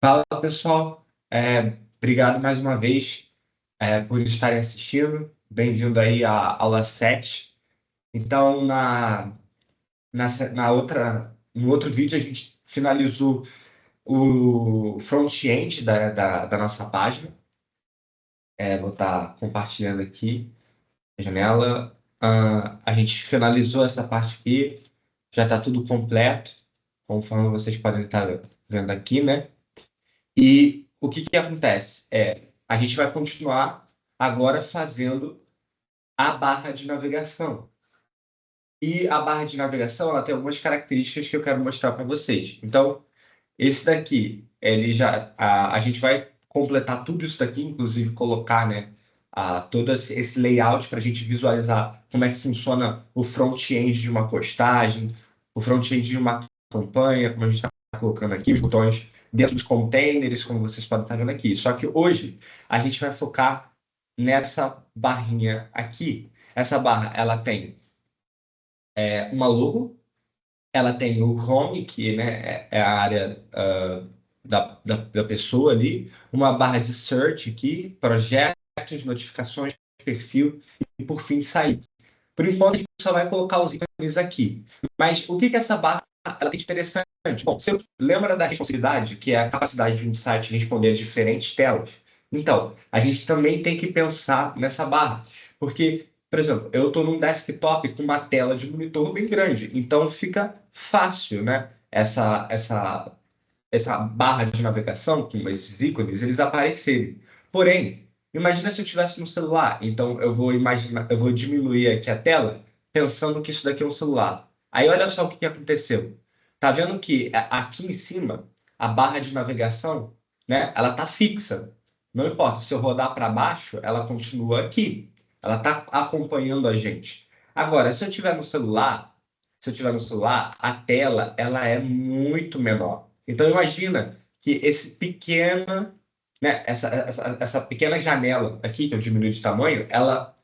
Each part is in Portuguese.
Fala, pessoal. Obrigado mais uma vez, por estarem assistindo. Bem-vindo aí à aula 7. Então, no outro vídeo, a gente finalizou o front-end da nossa página. Vou estar compartilhando aqui a janela. A gente finalizou essa parte aqui, já está tudo completo, conforme vocês podem estar vendo aqui, né? E o que que acontece? A gente vai continuar agora fazendo a barra de navegação. E a barra de navegação, ela tem algumas características que eu quero mostrar para vocês. Então, esse daqui, a gente vai completar tudo isso daqui, inclusive colocar, né, todo esse layout para a gente visualizar como é que funciona o front-end de uma postagem, o front-end de uma campanha, como a gente está colocando aqui, os botões dentro dos containers, como vocês podem estar vendo aqui. Só que hoje a gente vai focar nessa barrinha aqui. Essa barra, ela tem uma logo, ela tem o home, que, né, é a área da pessoa ali, uma barra de search aqui, projetos, notificações, perfil e, por fim, sair. Por enquanto, a gente só vai colocar os ícones aqui. Mas o que que essa barra ela tem de interessante? Bom, você lembra da responsabilidade, que é a capacidade de um site responder a diferentes telas? Então, a gente também tem que pensar nessa barra. Porque, por exemplo, eu estou num desktop com uma tela de monitor bem grande. Então, fica fácil, né? Essa barra de navegação com esses ícones, eles aparecerem. Porém, imagina se eu estivesse no celular. Então, eu vou diminuir aqui a tela, pensando que isso daqui é um celular. Aí, olha só o que que aconteceu. Tá vendo que aqui em cima, a barra de navegação, né, ela tá fixa. Não importa, se eu rodar para baixo, ela continua aqui. Ela tá acompanhando a gente. Agora, se eu tiver no celular, a tela ela é muito menor. Então imagina que essa pequena janela aqui, que eu diminui de tamanho, ela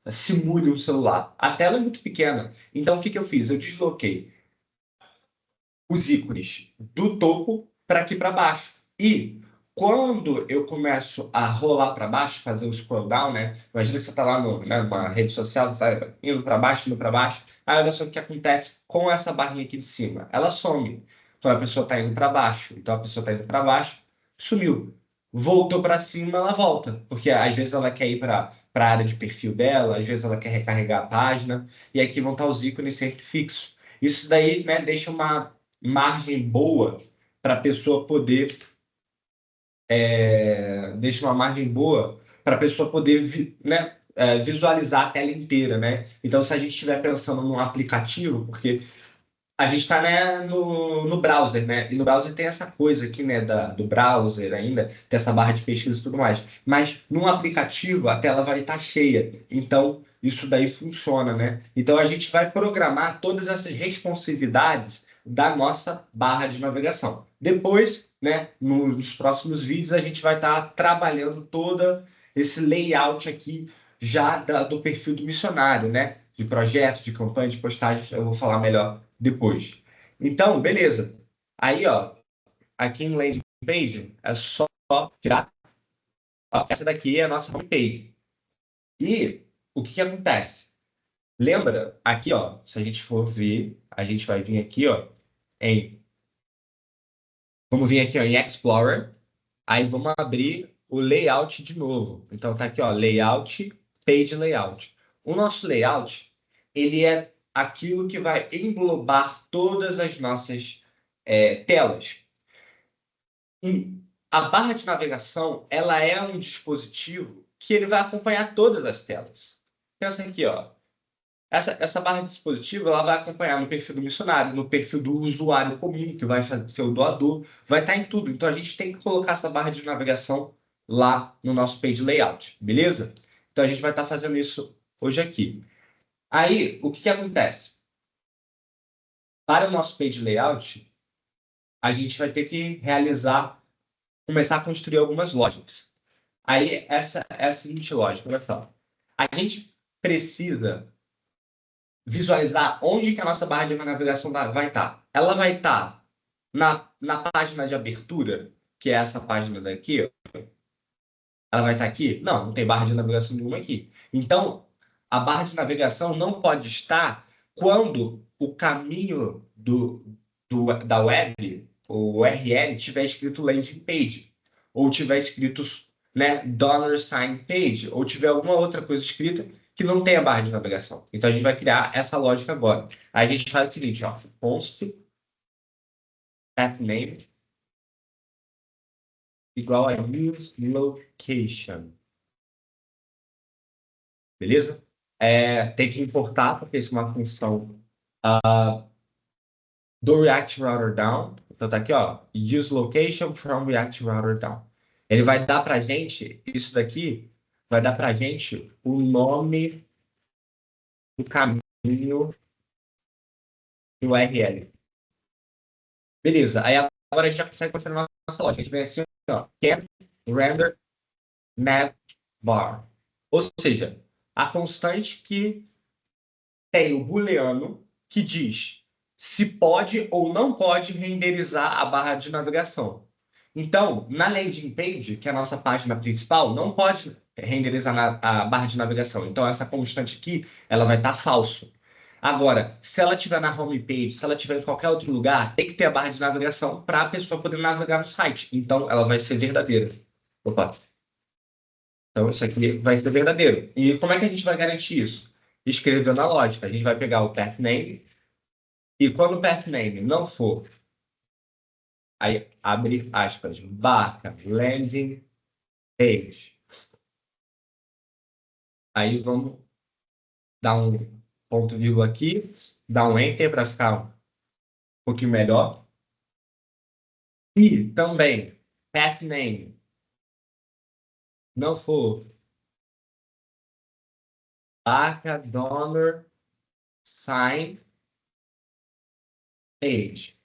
simule um celular. A tela é muito pequena. Então o que que eu fiz? Eu desloquei os ícones do topo para aqui para baixo. E quando eu começo a rolar para baixo, fazer o scroll down, né? Imagina que você está lá numa rede social, está indo para baixo, indo para baixo. Aí olha só o que acontece com essa barrinha aqui de cima. Ela some. Então a pessoa está indo para baixo. Então a pessoa está indo para baixo, sumiu. Voltou para cima, ela volta. Porque às vezes ela quer ir para a área de perfil dela, às vezes ela quer recarregar a página. E aqui vão estar os ícones sempre fixos. Isso daí, né, deixa uma margem boa para a pessoa poder deixa uma margem boa para a pessoa poder né, visualizar a tela inteira, né? Então, se a gente estiver pensando num aplicativo, porque a gente está, né, no browser, né? E no browser tem essa coisa aqui, né, do browser ainda, tem essa barra de pesquisa e tudo mais. Mas num aplicativo a tela vai estar cheia. Então, isso daí funciona, né? Então a gente vai programar todas essas responsividades da nossa barra de navegação. Depois, né, nos próximos vídeos, a gente vai estar trabalhando todo esse layout aqui já do perfil do missionário, né? De projeto, de campanha, de postagem, eu vou falar melhor depois. Então, beleza. Aí, ó, aqui em landing page é só tirar. Ó, essa daqui é a nossa homepage. E o que que acontece? Lembra aqui, ó, se a gente for ver, a gente vai vir aqui, ó, em vamos vir aqui, ó, em Explorer. Aí vamos abrir o layout de novo. Então tá aqui, ó, layout, page layout. O nosso layout, ele é aquilo que vai englobar todas as nossas telas. E a barra de navegação, ela é um dispositivo que ele vai acompanhar todas as telas. Pensa aqui, ó. Essa barra de dispositivo, ela vai acompanhar no perfil do missionário, no perfil do usuário comum, que vai ser o doador, vai estar em tudo. Então a gente tem que colocar essa barra de navegação lá no nosso page layout, beleza? Então a gente vai estar fazendo isso hoje aqui. Aí, o que que acontece? Para o nosso page layout, a gente vai ter que começar a construir algumas lógicas. Aí, essa é a seguinte lógica, olha só. A gente precisa visualizar onde que a nossa barra de navegação vai estar. Ela vai estar na página de abertura, que é essa página daqui, ó, ela vai estar aqui? Não, não tem barra de navegação nenhuma aqui. Então, a barra de navegação não pode estar quando o caminho da web, o URL, tiver escrito landing page, ou tiver escrito, né, dollar sign page, ou tiver alguma outra coisa escrita que não tenha barra de navegação. Então, a gente vai criar essa lógica agora. Aí a gente faz o seguinte, ó, const pathname igual a use location. Beleza? Tem que importar, porque isso é uma função do React Router Down. Então tá aqui, ó, use location from React Router Down. Ele vai dar pra gente, isso daqui vai dar pra gente o nome do caminho do URL. Beleza, aí agora a gente já consegue construir a nossa lógica. A gente vem assim, ó, can render navbar. Ou seja, a constante que tem o booleano que diz se pode ou não pode renderizar a barra de navegação. Então, na landing page, que é a nossa página principal, não pode renderizar a barra de navegação. Então, essa constante aqui, ela vai estar falso. Agora, se ela estiver na home page, se ela estiver em qualquer outro lugar, tem que ter a barra de navegação para a pessoa poder navegar no site. Então, ela vai ser verdadeira. Opa. Então, isso aqui vai ser verdadeiro. E como é que a gente vai garantir isso? Escrevendo a lógica. A gente vai pegar o path name e quando o path name não for, aí abre aspas, barra landing page. Aí vamos dar um ponto vírgula aqui, dar um enter para ficar um pouquinho melhor. E também path name não for barra dollar sign page.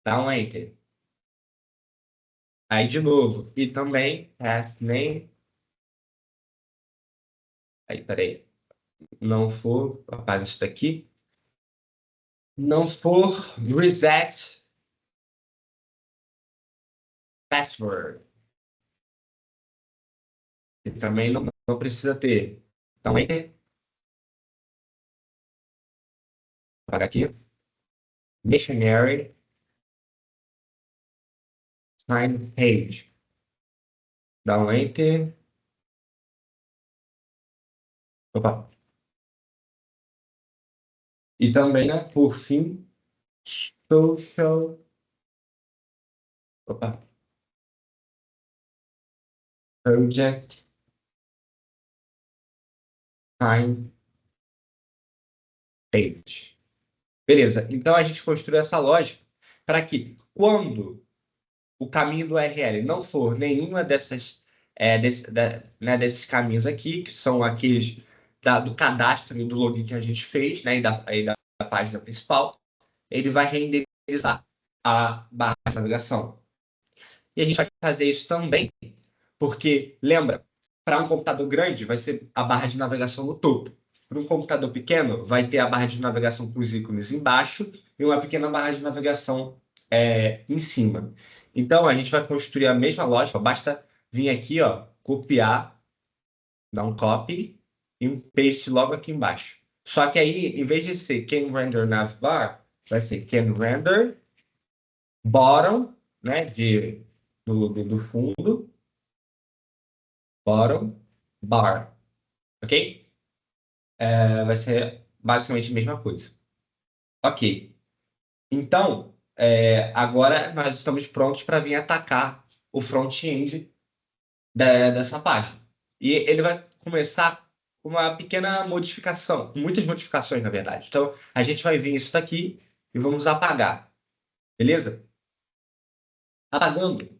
Dá um enter. Aí de novo. E também path name. Aí, peraí. Não for, apaga isso daqui. Não for reset password. E também não precisa ter. Então, enter. Apaga aqui. Missionary sign page. Dá um enter. Opa. E também, né, por fim, social. Opa. Project sign page. Beleza. Então a gente construiu essa lógica para que quando o caminho do URL não for nenhuma desses caminhos aqui, que são aqueles do cadastro e do login que a gente fez, né, e da página principal, ele vai renderizar a barra de navegação. E a gente vai fazer isso também, porque, lembra, para um computador grande vai ser a barra de navegação no topo. Para um computador pequeno, vai ter a barra de navegação com os ícones embaixo e uma pequena barra de navegação em cima. Então, a gente vai construir a mesma lógica, basta vir aqui, ó, copiar, dar um copy e um paste logo aqui embaixo. Só que aí, em vez de ser can render navbar, vai ser can render bottom, né, do fundo, bottom bar, ok? Vai ser basicamente a mesma coisa. Ok. Então, agora nós estamos prontos para vir atacar o front-end dessa página. E ele vai começar com uma pequena modificação, muitas modificações, na verdade. Então, a gente vai vir isso daqui e vamos apagar. Beleza? Apagando.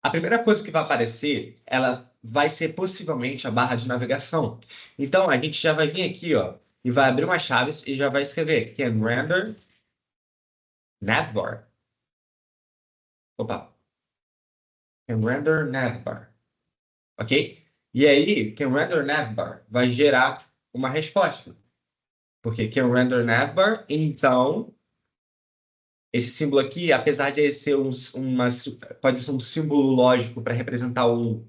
A primeira coisa que vai aparecer, ela vai ser possivelmente a barra de navegação. Então, a gente já vai vir aqui, ó, e vai abrir umas chaves e já vai escrever can render navbar. Opa. Can render navbar. Ok? E aí, can render navbar vai gerar uma resposta. Porque can render navbar, então Esse símbolo aqui, apesar de ele ser pode ser um símbolo lógico para representar o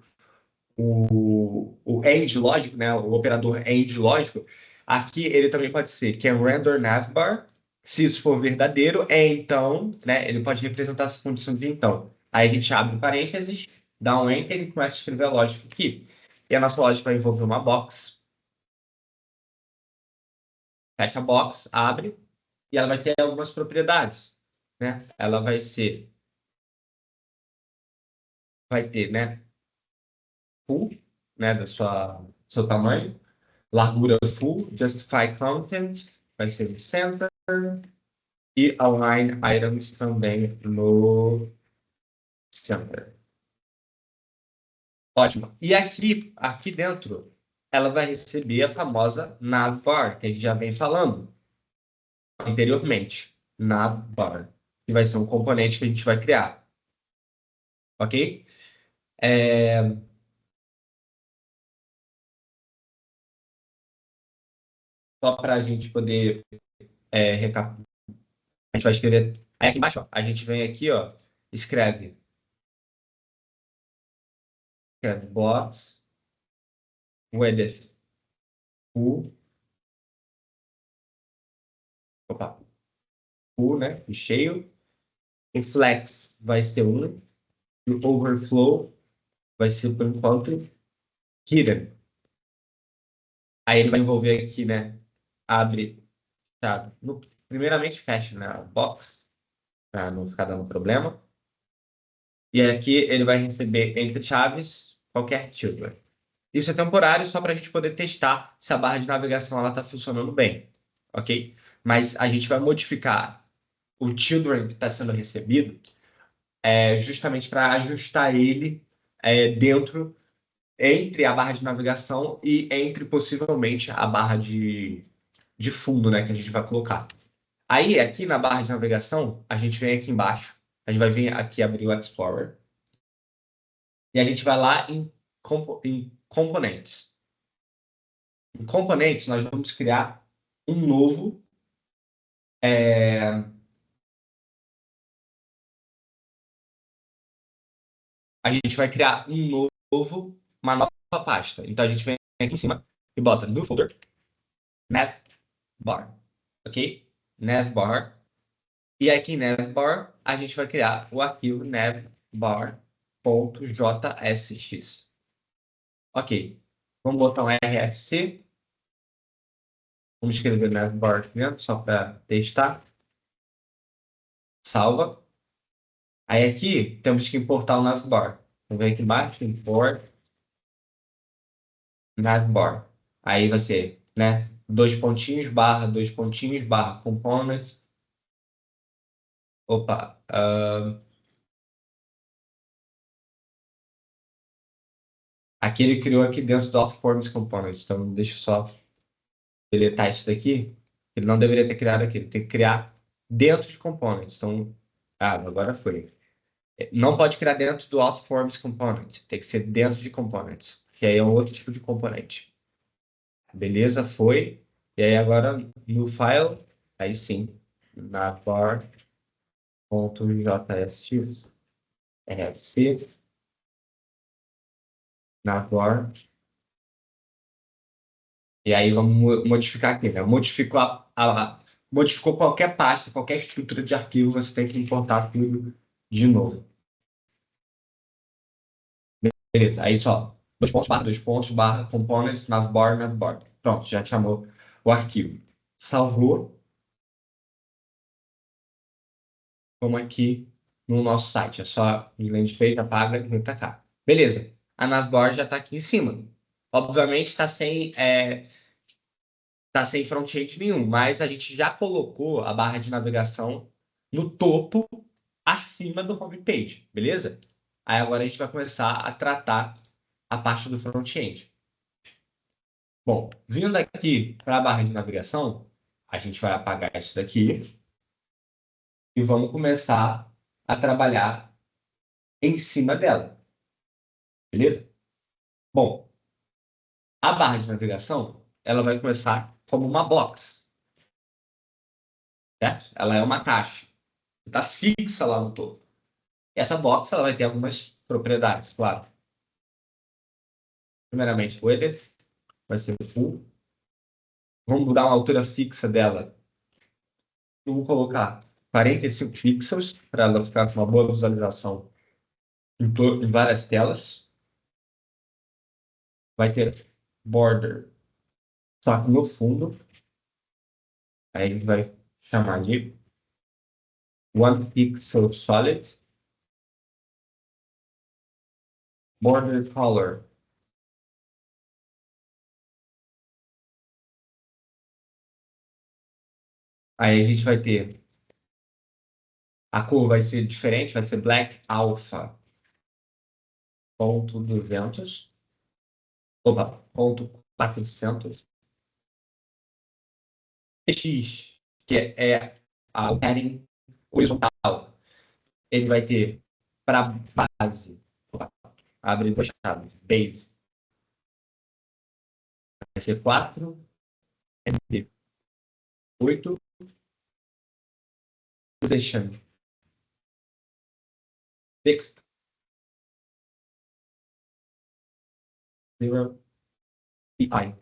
AND lógico, né? O operador AND lógico, aqui ele também pode ser can render navbar, se isso for verdadeiro, então, né? Ele pode representar essa condição de então. Aí a gente abre parênteses, dá um enter e começa a escrever a lógica aqui. E a nossa lógica vai envolver uma box. Fecha a box, abre, e ela vai ter algumas propriedades, né? Ela vai ter, né? Full, né? Do seu tamanho. Largura full, justify content, vai ser no center, e align items também no center. Ótimo. E aqui dentro, ela vai receber a famosa navbar, que a gente já vem falando anteriormente. Navbar, que vai ser um componente que a gente vai criar. Ok? Só para a gente poder recapitular. A gente vai escrever. Aí aqui embaixo, ó, a gente vem aqui, ó, escreve box width full, opa, full, né? E cheio. O flex vai ser 1. E o overflow vai ser, por enquanto, hidden. Aí ele vai envolver aqui, né? Abre, chave. Primeiramente, fecha, né? A box, para não ficar dando problema. E aqui ele vai receber entre chaves qualquer children. Isso é temporário só para a gente poder testar se a barra de navegação está funcionando bem, ok? Mas a gente vai modificar o children que está sendo recebido justamente para ajustar ele dentro, entre a barra de navegação e entre possivelmente a barra de fundo, né, que a gente vai colocar. Aí, aqui na barra de navegação, a gente vem aqui embaixo, a gente vai vir aqui abrir o Explorer, e a gente vai lá em componentes. Em componentes, nós vamos criar um novo. A gente vai criar uma nova pasta. Então a gente vem aqui em cima e bota new folder, navbar, ok? Navbar. E aqui em navbar, a gente vai criar o arquivo navbar.jsx. Ok. Vamos botar um RFC. Vamos escrever navbar aqui dentro, só para testar. Salva. Aí aqui temos que importar o navbar. Então vem aqui embaixo, import navbar. Aí vai ser, né? Dois pontinhos, barra components. Opa. Aqui ele criou aqui dentro do Forms Components. Então deixa eu só deletar isso daqui. Ele não deveria ter criado aqui. Ele tem que criar dentro de Components. Então, agora foi. Não pode criar dentro do Forms Component. Tem que ser dentro de Components. Que aí é um outro tipo de componente. Beleza, foi. E aí agora no file, aí sim, na var.jsx, rfc, na var. E aí vamos modificar aqui, né? Modificou qualquer pasta, qualquer estrutura de arquivo, você tem que importar tudo de novo. Beleza, aí só, dois pontos, barra, components, navbar, navbar. Pronto, já chamou o arquivo. Salvou, como aqui no nosso site. É só em land page, apaga e vem para cá. Beleza, a navbar já está aqui em cima. Obviamente tá sem front-end nenhum, mas a gente já colocou a barra de navegação no topo, acima do homepage, beleza? Aí agora a gente vai começar a tratar a parte do front-end. Bom, vindo aqui para a barra de navegação, a gente vai apagar isso daqui e vamos começar a trabalhar em cima dela, beleza? Bom, a barra de navegação, ela vai começar como uma box, certo? Ela é uma caixa. Está fixa lá no topo. Essa box ela vai ter algumas propriedades, claro. Primeiramente, o width vai ser full. Vamos dar uma altura fixa dela. Eu vou colocar 45 pixels para ela ficar com uma boa visualização em várias telas. Vai ter border, só que no fundo. Aí a gente vai chamar de one pixel solid. Border color. Aí a gente vai ter a cor vai ser diferente, vai ser black alpha ponto 200. Opa, ponto 400. X, que é o padding horizontal, ele vai ter para base, opa, abre duas chaves, base, vai ser 4, 8, position, fixed, 0, PI.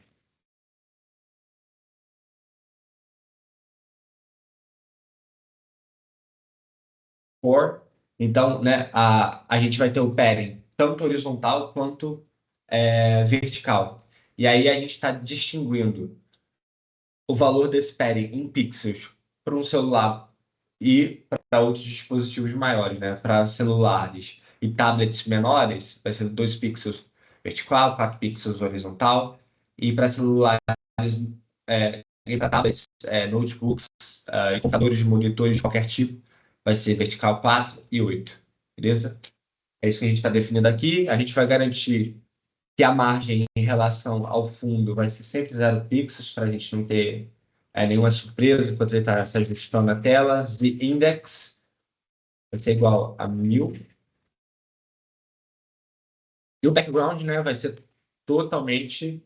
For, então, né, a gente vai ter o padding tanto horizontal quanto vertical. E aí a gente está distinguindo o valor desse padding em pixels para um celular e para outros dispositivos maiores, né? Para celulares e tablets menores, vai ser 2 pixels vertical, 4 pixels horizontal. E para celulares e para tablets, notebooks, e computadores de monitores de qualquer tipo, vai ser vertical 4 e 8. Beleza? É isso que a gente está definindo aqui. A gente vai garantir que a margem em relação ao fundo vai ser sempre 0 pixels, para a gente não ter nenhuma surpresa enquanto ele está se ajustando na tela. Z index vai ser igual a 1000. E o background, né, vai ser totalmente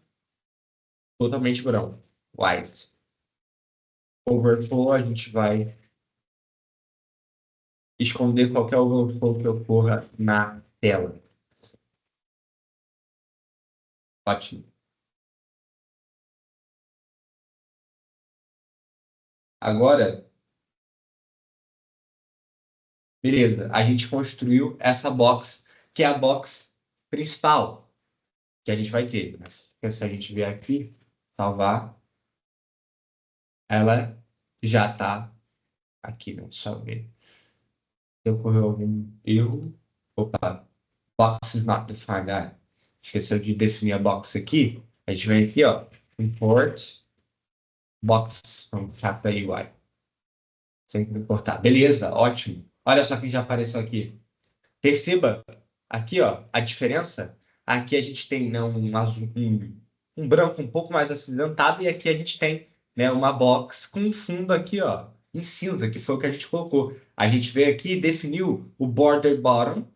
brown, white. Overflow, a gente vai esconder qualquer overflow que ocorra na tela. Ótimo. Agora, beleza, a gente construiu essa box, que é a box principal que a gente vai ter. Se a gente vier aqui, salvar, ela já está aqui, né? Só ver se ocorreu algum erro. Opa, box is not defined. Esqueceu de definir a box aqui. A gente vem aqui, ó, import box from chapter UI. Sem importar. Beleza, ótimo. Olha só quem já apareceu aqui. Perceba aqui, ó, a diferença. Aqui a gente tem, né, um azul, um branco um pouco mais acinzentado e aqui a gente tem, né, uma box com um fundo aqui, ó, em cinza, que foi o que a gente colocou. A gente veio aqui e definiu o border bottom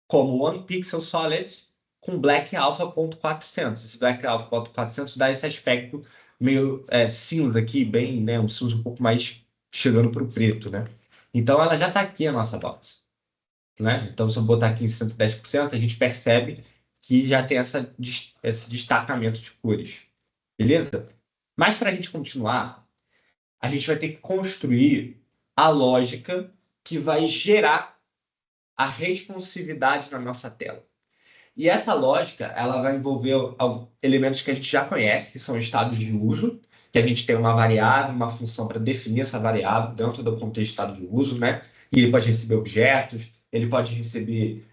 como one pixel solid com black alpha ponto 400. Esse black alpha ponto 400 dá esse aspecto meio cinza aqui, bem, né, um cinza um pouco mais chegando para o preto, né? Então ela já está aqui a nossa box, né? Então se eu botar aqui em 110%, a gente percebe que já tem esse destacamento de cores, beleza? Mas para a gente continuar, a gente vai ter que construir a lógica que vai gerar a responsividade na nossa tela. E essa lógica, ela vai envolver elementos que a gente já conhece, que são estados de uso, que a gente tem uma variável, uma função para definir essa variável dentro do contexto de estado de uso, né? E ele pode receber objetos, ele pode receber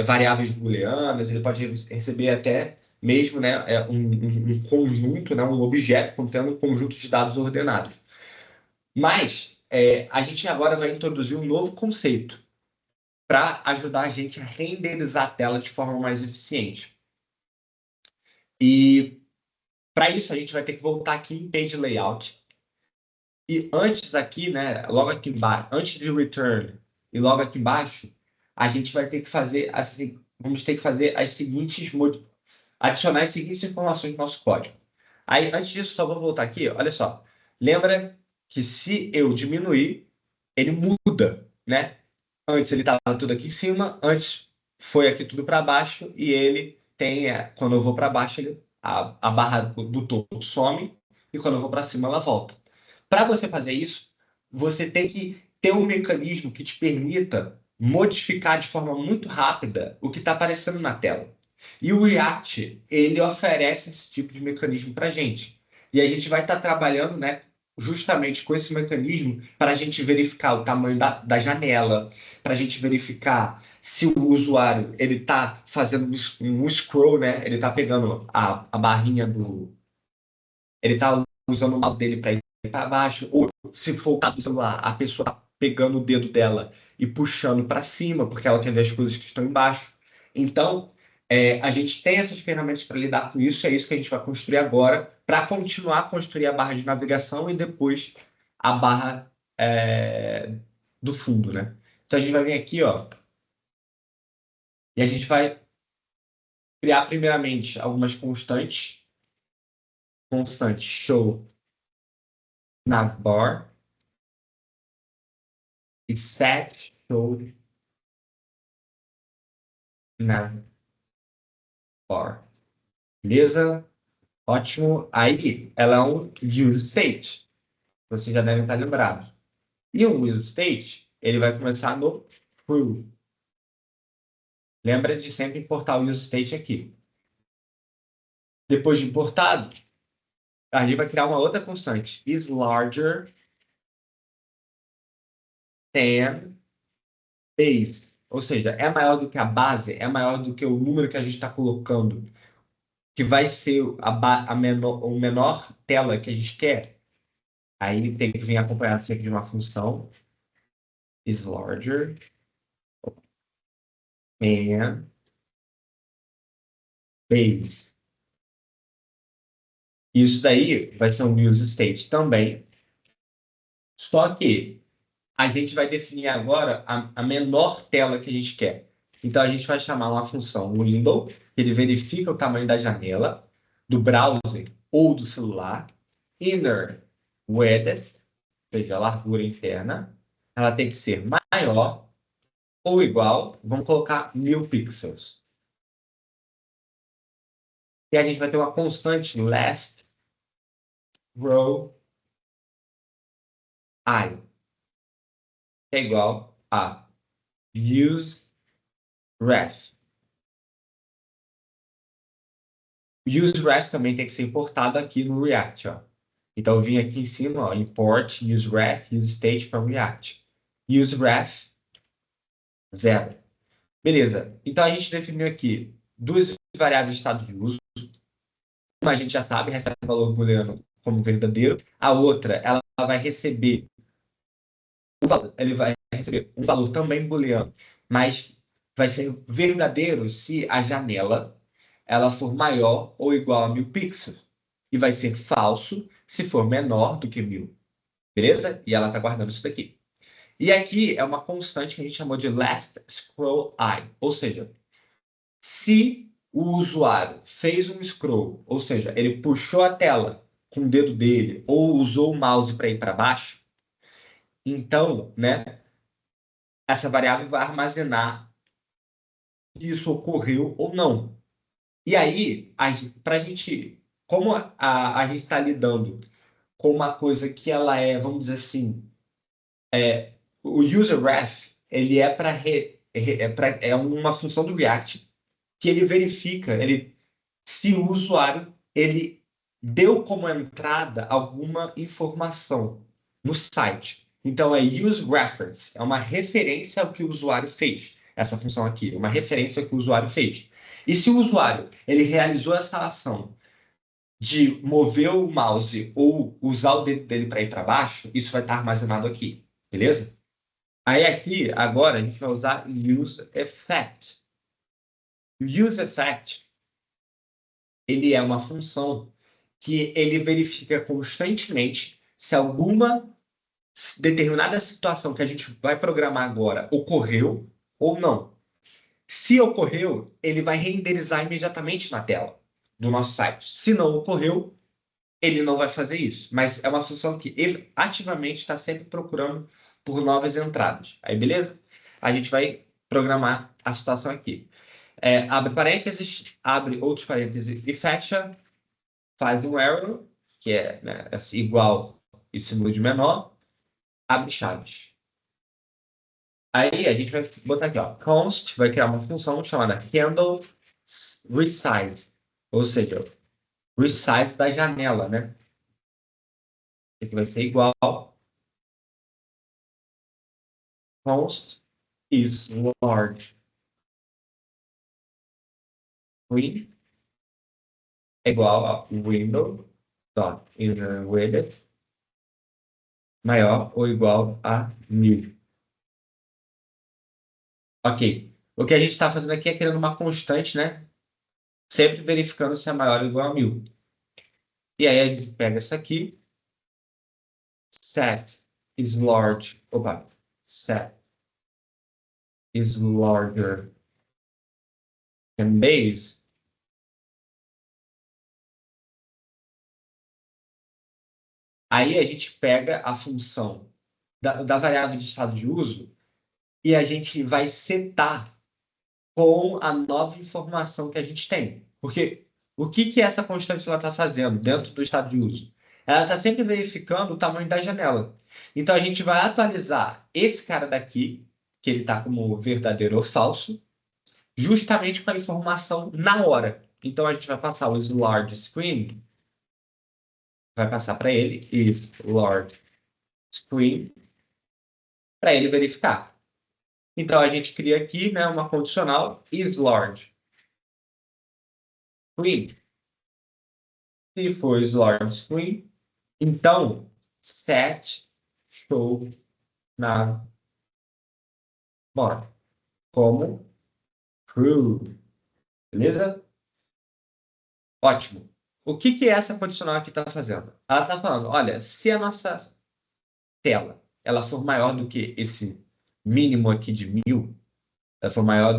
variáveis booleanas, ele pode receber até mesmo, né, um conjunto, né, um objeto contendo um conjunto de dados ordenados. Mas a gente agora vai introduzir um novo conceito para ajudar a gente a renderizar a tela de forma mais eficiente. E para isso a gente vai ter que voltar aqui em Page Layout. E antes aqui, né, logo aqui embaixo, antes de Return e logo aqui embaixo, a gente vai ter que fazer assim, vamos ter que fazer as seguintes adicionar as seguintes informações no nosso código. Aí, antes disso, só vou voltar aqui, olha só. Lembra que se eu diminuir ele muda, né? Antes ele estava tudo aqui em cima, antes foi aqui tudo para baixo, e ele tem, quando eu vou para baixo, a barra do topo some, e quando eu vou para cima, ela volta. Para você fazer isso, você tem que ter um mecanismo que te permita modificar de forma muito rápida o que está aparecendo na tela. E o React, ele oferece esse tipo de mecanismo para a gente. E a gente vai estar trabalhando, né, justamente com esse mecanismo para a gente verificar o tamanho da janela, para a gente verificar se o usuário ele está fazendo um scroll, né? Ele está pegando a barrinha do... Ele está usando o mouse dele para ir para baixo, ou se for o caso do celular, a pessoa está pegando o dedo dela e puxando para cima, porque ela quer ver as coisas que estão embaixo. Então, a gente tem essas ferramentas para lidar com isso, é isso que a gente vai construir agora, para continuar a construir a barra de navegação e depois a barra do fundo, né? Então, a gente vai vir aqui, ó, e a gente vai criar primeiramente algumas constantes. Constante show navbar e set show navbar. Beleza? Ótimo. Aí, ela é um use state. Vocês já devem estar lembrados. E o use state, ele vai começar no true. Lembra de sempre importar o use state aqui. Depois de importado, a gente vai criar uma outra constante. Is larger than base. Ou seja, é maior do que a base, é maior do que o número que a gente está colocando, que vai ser a menor tela que a gente quer. Aí ele tem que vir acompanhado sempre de uma função is larger than base. Isso daí vai ser um use state também. Só que a gente vai definir agora a menor tela que a gente quer. Então, a gente vai chamar uma função window, que ele verifica o tamanho da janela, do browser ou do celular. Inner width, ou seja, a largura interna, ela tem que ser maior ou igual, vamos colocar 1000 pixels. E a gente vai ter uma constante last row I, que é igual a use ref. UseRef também tem que ser importado aqui no React, ó. Então, eu vim aqui em cima, ó, import useRef, useState from React. UseRef, 0. Beleza. Então, a gente definiu aqui duas variáveis de estado de uso. Uma a gente já sabe, recebe o valor booleano como verdadeiro. A outra, ela vai receber ele vai receber um valor também booleano, mas vai ser verdadeiro se a janela ela for maior ou igual a 1000 pixels. E vai ser falso se for menor do que 1000. Beleza? E ela está guardando isso daqui. E aqui é uma constante que a gente chamou de last scroll I. Ou seja, se o usuário fez um scroll, ou seja, ele puxou a tela com o dedo dele ou usou o mouse para ir para baixo, então, né, essa variável vai armazenar se isso ocorreu ou não. E aí, para a gente, como a gente está lidando com uma coisa que ela é, vamos dizer assim, o userRef, ele é uma função do React que ele verifica se o usuário ele deu como entrada alguma informação no site. Então, é useReference, é uma referência ao que o usuário fez. Essa função aqui, uma referência ao que o usuário fez. E se o usuário ele realizou essa ação de mover o mouse ou usar o dedo dele para ir para baixo, isso vai estar armazenado aqui, beleza? Aí aqui, agora, a gente vai usar useEffect. O useEffect, ele é uma função que ele verifica constantemente se alguma determinada situação que a gente vai programar agora ocorreu ou não. Se ocorreu, ele vai renderizar imediatamente na tela do nosso site. Se não ocorreu, ele não vai fazer isso. Mas é uma função que ativamente está sempre procurando por novas entradas. Aí, beleza? A gente vai programar a situação aqui. Abre parênteses, abre outros parênteses e fecha, faz um arrow, que é, né, assim, igual e símbolo de menor, abre chaves. Aí a gente vai botar aqui, ó, const, vai criar uma função chamada candle resize, ou seja, resize da janela, né? Que vai ser igual const is large. Win é igual a window dot inner width maior ou igual a 1000. Ok. O que a gente está fazendo aqui é criando uma constante, né? Sempre verificando se é maior ou igual a 1000. E aí a gente pega isso aqui, set is large, opa, set is larger than base. Aí a gente pega a função da variável de estado de uso e a gente vai setar com a nova informação que a gente tem. Porque o que essa constante está fazendo dentro do estado de uso? Ela está sempre verificando o tamanho da janela. Então a gente vai atualizar esse cara daqui, que ele está como verdadeiro ou falso, justamente com a informação na hora. Então a gente vai passar o large screen, vai passar para ele is large screen, para ele verificar. Então a gente cria aqui, né, uma condicional is large screen. Se for large screen, então set show na bora como true. Beleza? Ótimo. O que essa condicional aqui está fazendo? Ela está falando, olha, se a nossa tela ela for maior do que esse mínimo aqui de 1000, ela for maior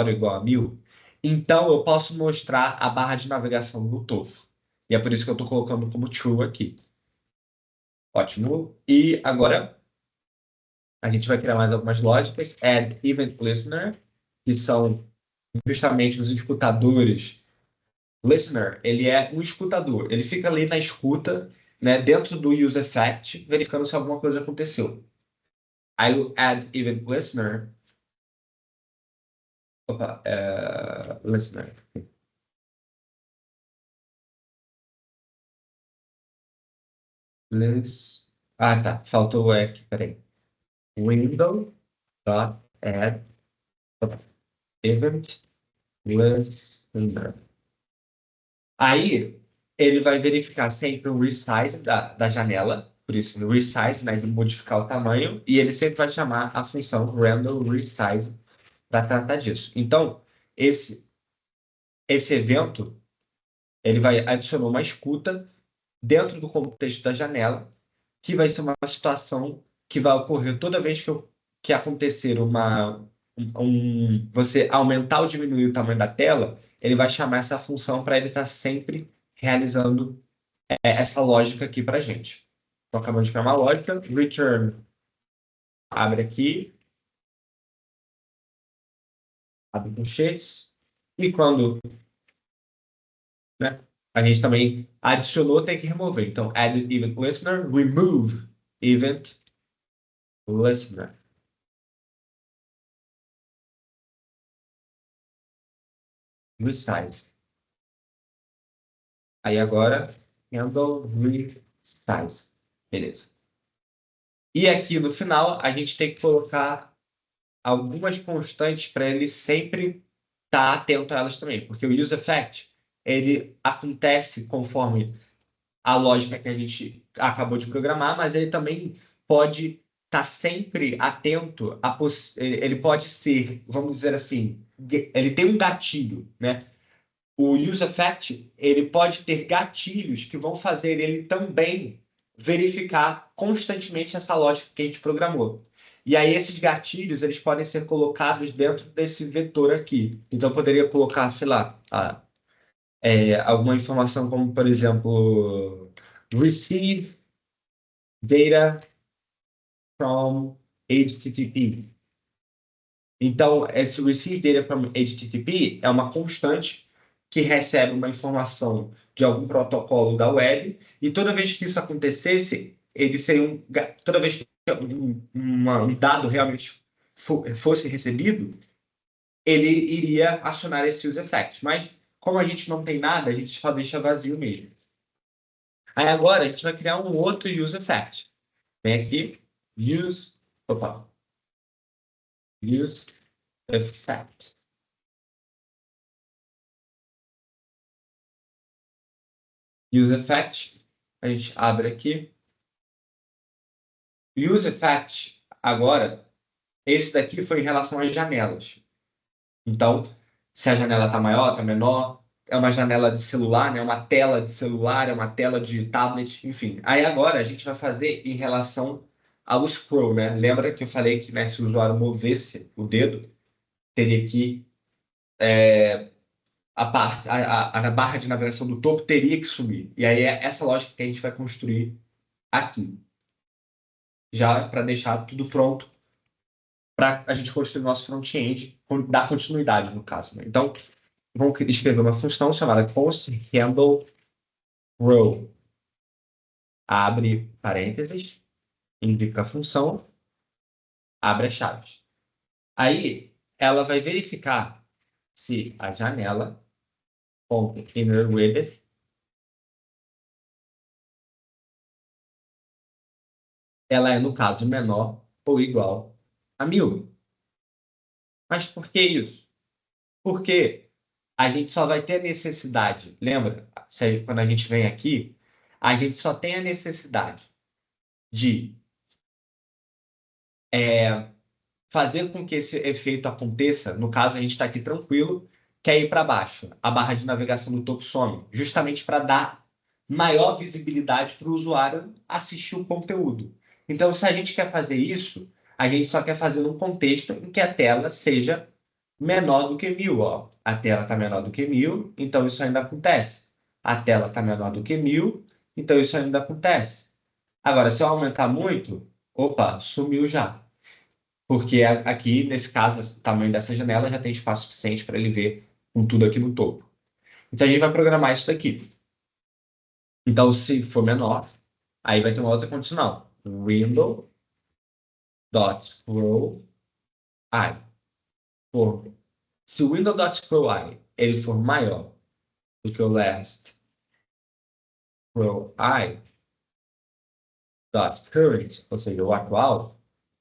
ou igual a 1000, então eu posso mostrar a barra de navegação no topo. E é por isso que eu estou colocando como true aqui. Ótimo. E agora a gente vai criar mais algumas lógicas. Add event listener, que são justamente os escutadores. Listener, ele é um escutador. Ele fica ali na escuta, né, dentro do use effect, verificando se alguma coisa aconteceu. Aí o add event listener. Opa, listener. Ah, tá. Faltou o aqui, peraí. Window dot add event listener. Aí ele vai verificar sempre o resize da janela, por isso no resize, né, de modificar o tamanho, e ele sempre vai chamar a função random resize para tratar disso. Então, esse evento, ele vai adicionar uma escuta dentro do contexto da janela, que vai ser uma situação que vai ocorrer toda vez que acontecer você aumentar ou diminuir o tamanho da tela, ele vai chamar essa função para ele estar sempre realizando essa lógica aqui para a gente. Então, acabamos de criar uma lógica, return, abre aqui, abre com X, e quando, né, a gente também adicionou, tem que remover. Então, add event listener, remove event listener. Resize. Aí agora, handle resize. Beleza. E aqui no final, a gente tem que colocar algumas constantes para ele sempre estar atento a elas também. Porque o use effect, ele acontece conforme a lógica que a gente acabou de programar, mas ele também pode estar sempre atento ele pode ser, vamos dizer assim, ele tem um gatilho, né? O use effect, ele pode ter gatilhos que vão fazer ele também verificar constantemente essa lógica que a gente programou. E aí esses gatilhos, eles podem ser colocados dentro desse vetor aqui. Então eu poderia colocar, sei lá, alguma informação como, por exemplo, receive data from HTTP. Então, esse receive data from HTTP é uma constante que recebe uma informação de algum protocolo da web, e toda vez que isso acontecesse, ele seria toda vez que um dado realmente fosse recebido, ele iria acionar esse use effect. Mas, como a gente não tem nada, a gente só deixa vazio mesmo. Aí agora a gente vai criar um outro use effect. Vem aqui, use effect. Use effect, a gente abre aqui. Use effect, agora, esse daqui foi em relação às janelas. Então, se a janela está maior, está menor, é uma janela de celular, né? É uma tela de celular, é uma tela de tablet, enfim. Aí agora a gente vai fazer em relação ao scroll, né? Lembra que eu falei que, né, se o usuário movesse o dedo, teria que a barra de navegação do topo teria que subir. E aí é essa lógica que a gente vai construir aqui, já para deixar tudo pronto para a gente construir o nosso front-end, dar continuidade no caso, né? Então, vamos escrever uma função chamada const handle row. Abre parênteses, indica a função, abre as chaves. Aí, ela vai verificar se a janela .innerWidth ela é, no caso, menor ou igual a 1000. Mas por que isso? Porque a gente só vai ter a necessidade, lembra? Quando a gente vem aqui, a gente só tem a necessidade de fazer com que esse efeito aconteça. No caso, a gente está aqui tranquilo, quer ir para baixo. A barra de navegação do topo some, justamente para dar maior visibilidade para o usuário assistir o conteúdo. Então, se a gente quer fazer isso, a gente só quer fazer num contexto em que a tela seja menor do que 1000. Ó. A tela está menor do que 1000, então isso ainda acontece. A tela está menor do que 1000, então isso ainda acontece. Agora, se eu aumentar muito, opa, sumiu já. Porque aqui, nesse caso, o tamanho dessa janela já tem espaço suficiente para ele ver com tudo aqui no topo. Então, a gente vai programar isso daqui. Então, se for menor, aí vai ter uma outra condicional. Window.scroll i. Se o window.scroll i ele for maior do que o last scroll i current, ou seja, o atual,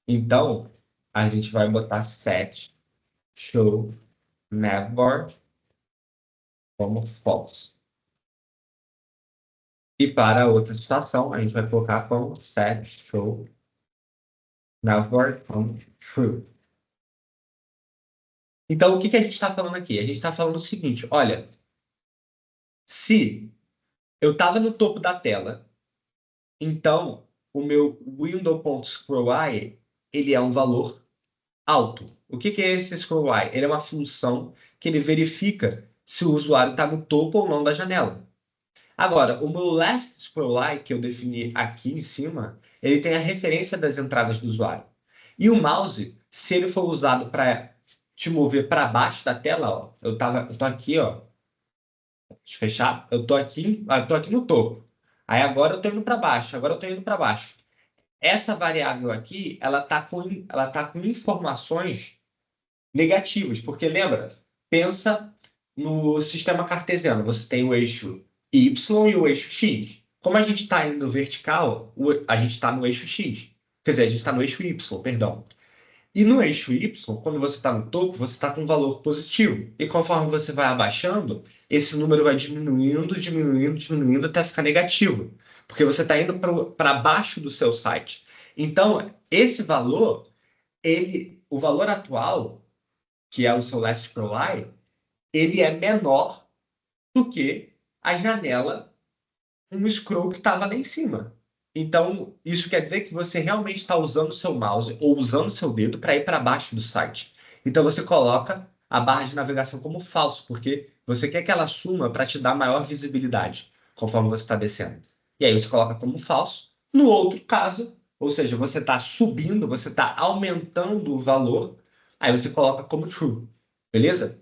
então a gente vai botar set show navbar como false. E para outra situação, a gente vai colocar como set show navbar como true. Então, o que a gente está falando aqui? A gente está falando o seguinte, olha, se eu estava no topo da tela, então o meu window.scrolli, ele é um valor alto. O que é esse scrolli? Ele é uma função que ele verifica se o usuário está no topo ou não da janela. Agora, o meu last scrolli, que eu defini aqui em cima, ele tem a referência das entradas do usuário. E o mouse, se ele for usado para te mover para baixo da tela, ó, eu tô aqui, ó, deixa eu fechar, eu tô aqui no topo. Aí agora eu tô indo para baixo, agora eu tô indo para baixo. Essa variável aqui, ela tá com informações negativas, porque lembra, pensa no sistema cartesiano, você tem o eixo Y e o eixo X. Como a gente está indo vertical, a gente está no eixo X. Quer dizer, a gente está no eixo Y, perdão. E no eixo Y, quando você está no topo, você está com um valor positivo. E conforme você vai abaixando, esse número vai diminuindo, diminuindo, diminuindo até ficar negativo. Porque você está indo para baixo do seu site. Então, esse valor, o valor atual, que é o seu last scroll, ele é menor do que a janela, um scroll que estava lá em cima. Então, isso quer dizer que você realmente está usando o seu mouse ou usando o seu dedo para ir para baixo do site. Então, você coloca a barra de navegação como falso, porque você quer que ela suma para te dar maior visibilidade conforme você está descendo. E aí você coloca como falso. No outro caso, ou seja, você está subindo, você está aumentando o valor, aí você coloca como true, beleza?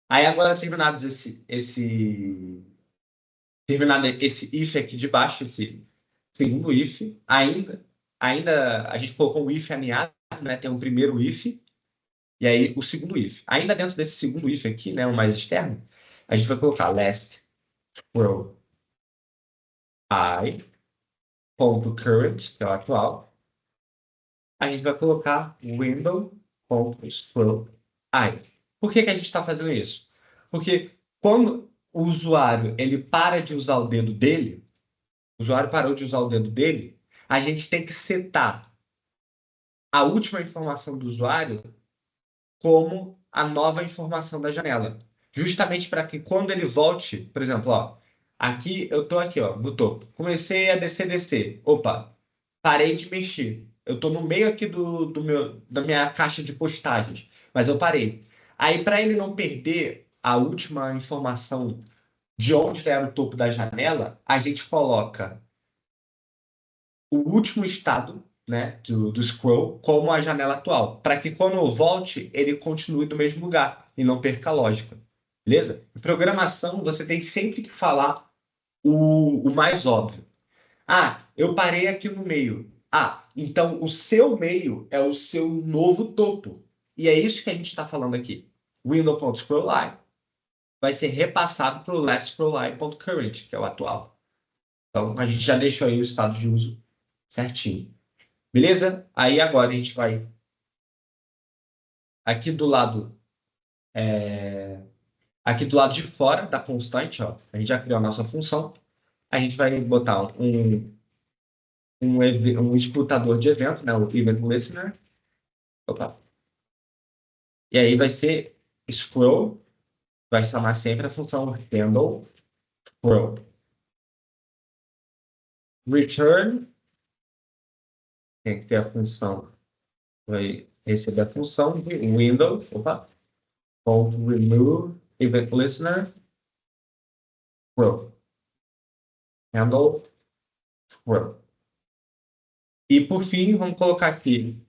Aí agora terminado esse if aqui de baixo, esse segundo if, ainda a gente colocou um if aninhado, né? Tem um primeiro if e aí o segundo if. Ainda dentro desse segundo if aqui, né, o mais externo, a gente vai colocar last scroll I ponto current, que é o atual. A gente vai colocar window ponto scroll I. Por que que a gente está fazendo isso? Porque quando o usuário ele para de usar o dedo dele, o usuário parou de usar o dedo dele, a gente tem que setar a última informação do usuário como a nova informação da janela. Justamente para que quando ele volte, por exemplo, ó, aqui eu tô aqui, ó, no topo. Comecei a descer. Opa, parei de mexer. Eu tô no meio aqui da minha caixa de postagens, mas eu parei. Aí, para ele não perder a última informação de onde era o topo da janela, a gente coloca o último estado, né, do scroll como a janela atual, para que quando eu volte, ele continue do mesmo lugar e não perca a lógica. Beleza? Em programação, você tem sempre que falar o mais óbvio. Ah, eu parei aqui no meio. Ah, então o seu meio é o seu novo topo. E é isso que a gente está falando aqui. Window.scrollLine vai ser repassado para o lastScrollLine.current, que é o atual. Então, a gente já deixou aí o estado de uso certinho. Beleza? Aí agora a gente vai aqui do lado aqui do lado de fora da constante, ó, a gente já criou a nossa função. A gente vai botar um escutador de evento, né, o event listener. Opa. E aí vai ser scroll, vai chamar sempre a função handle scroll. Return, tem que ter a função, vai receber a função de window, opa, remove event listener scroll. Handle scroll. E por fim, vamos colocar aqui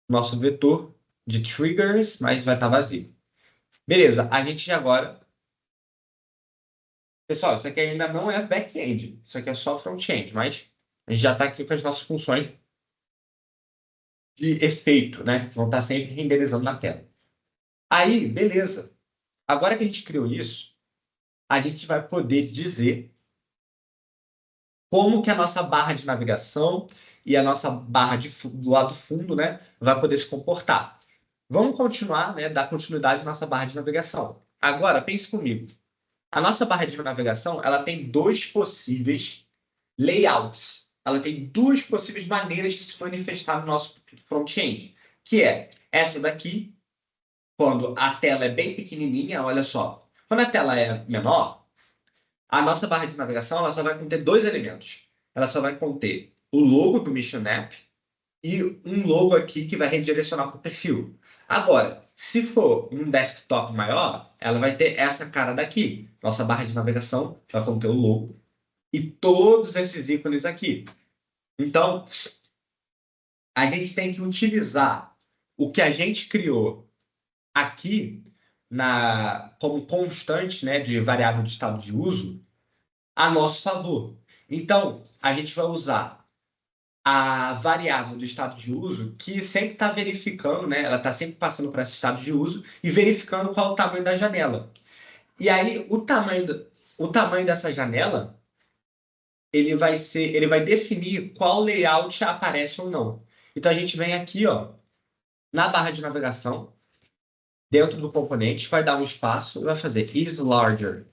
nosso vetor de triggers, mas vai estar vazio. Beleza, a gente agora. Pessoal, isso aqui ainda não é back-end, isso aqui é só front-end, mas a gente já está aqui com as nossas funções de efeito, né? Que vão estar sempre renderizando na tela. Aí, beleza. Agora que a gente criou isso, a gente vai poder dizer como que a nossa barra de navegação e a nossa barra do lado fundo, né, vai poder se comportar. Vamos continuar, né, dar continuidade à nossa barra de navegação. Agora, pense comigo. A nossa barra de navegação, ela tem dois possíveis layouts. Ela tem duas possíveis maneiras de se manifestar no nosso front-end, que é essa daqui, quando a tela é bem pequenininha, olha só. Quando a tela é menor, a nossa barra de navegação ela só vai conter dois elementos. Ela só vai conter o logo do Mission App e um logo aqui que vai redirecionar para o perfil. Agora, se for um desktop maior, ela vai ter essa cara daqui. Nossa barra de navegação vai conter o logo e todos esses ícones aqui. Então, a gente tem que utilizar o que a gente criou aqui como constante, né, de variável de estado de uso a nosso favor. Então, a gente vai usar a variável do estado de uso, que sempre está verificando, né? Ela está sempre passando para esse estado de uso e verificando qual é o tamanho da janela. E aí, o tamanho dessa janela, ele vai definir qual layout aparece ou não. Então, a gente vem aqui, ó, na barra de navegação, dentro do componente, vai dar um espaço e vai fazer is larger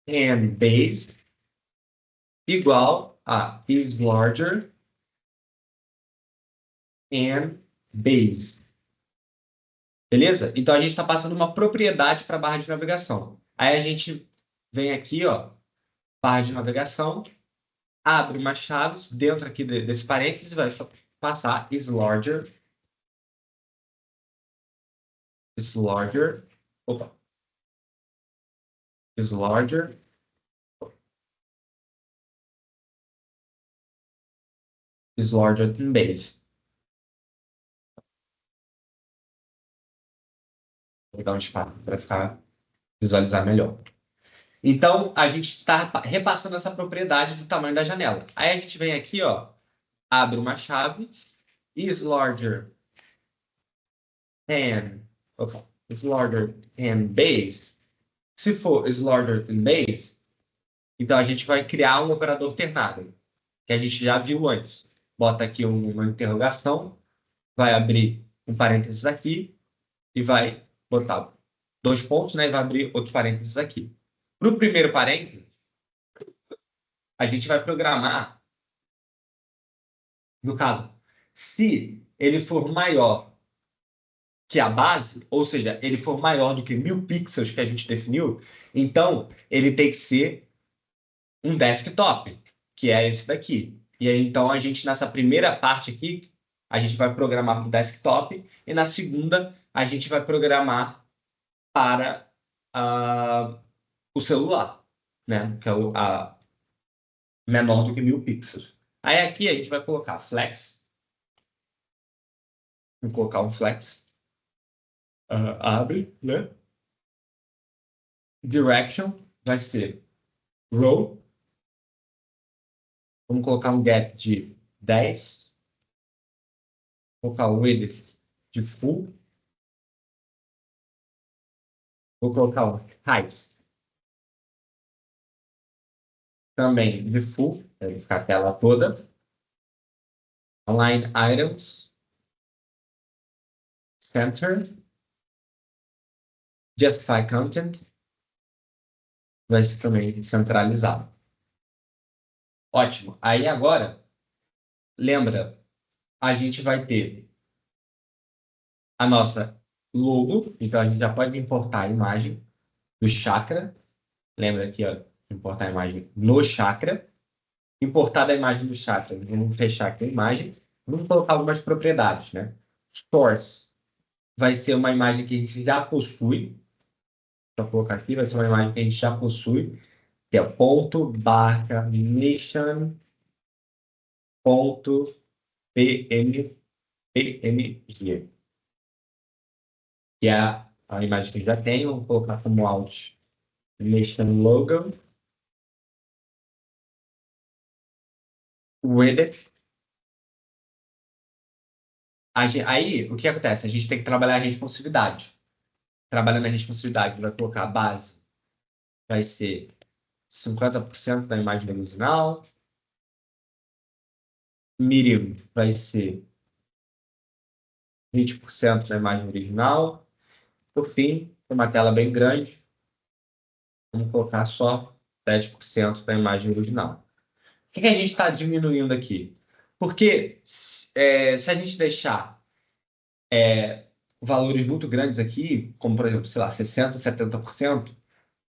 than base igual a is larger and base. Beleza? Então a gente está passando uma propriedade para a barra de navegação. Aí a gente vem aqui, ó, barra de navegação, abre uma chave dentro aqui desse parênteses, vai passar is larger, opa, is larger is larger than base. Vou dar um espaço para visualizar melhor. Então, a gente está repassando essa propriedade do tamanho da janela. Aí a gente vem aqui, ó, abre uma chave, is larger than, is larger than base. Se for is larger than base, então a gente vai criar um operador ternado, que a gente já viu antes. Bota aqui uma interrogação, vai abrir um parênteses aqui e vai botar 2 pontos, né? E vai abrir outro parênteses aqui. Para o primeiro parênteses, a gente vai programar, no caso, se ele for maior que a base, ou seja, ele for maior do que 1000 pixels que a gente definiu, então ele tem que ser um desktop, que é esse daqui. E aí, então, a gente, nessa primeira parte aqui, a gente vai programar para o desktop, e na segunda, a gente vai programar para o celular, né? Que é menor do que 1000 pixels. Aí aqui a gente vai colocar flex. Vou colocar um flex. Abre, né? Direction vai ser row. Vamos colocar um gap de 10. Vou colocar o width de full. Vou colocar o height também de full, para ele ficar a tela toda. Align items. Center. Justify content. Vai ser também centralizado. Ótimo. Aí agora, lembra, a gente vai ter a nossa logo, então a gente já pode importar a imagem do chakra. Lembra aqui, ó, importar a imagem no chakra. Importada a imagem do chakra, vamos fechar aqui a imagem. Vamos colocar algumas propriedades, né? Source vai ser uma imagem que a gente já possui. Vou colocar aqui, vai ser uma imagem que a gente já possui, que é ponto barra mission ponto png, que é a imagem que eu já tenho. Vou colocar como alt mission logo, width. Aí, o que acontece? A gente tem que trabalhar a responsividade. Trabalhando a responsividade, vai colocar a base, vai ser 50% da imagem original. Medium vai ser 20% da imagem original. Por fim, uma tela bem grande, vamos colocar só 10% da imagem original. O que a gente está diminuindo aqui? Porque se a gente deixar valores muito grandes aqui, como por exemplo, sei lá, 60%, 70%,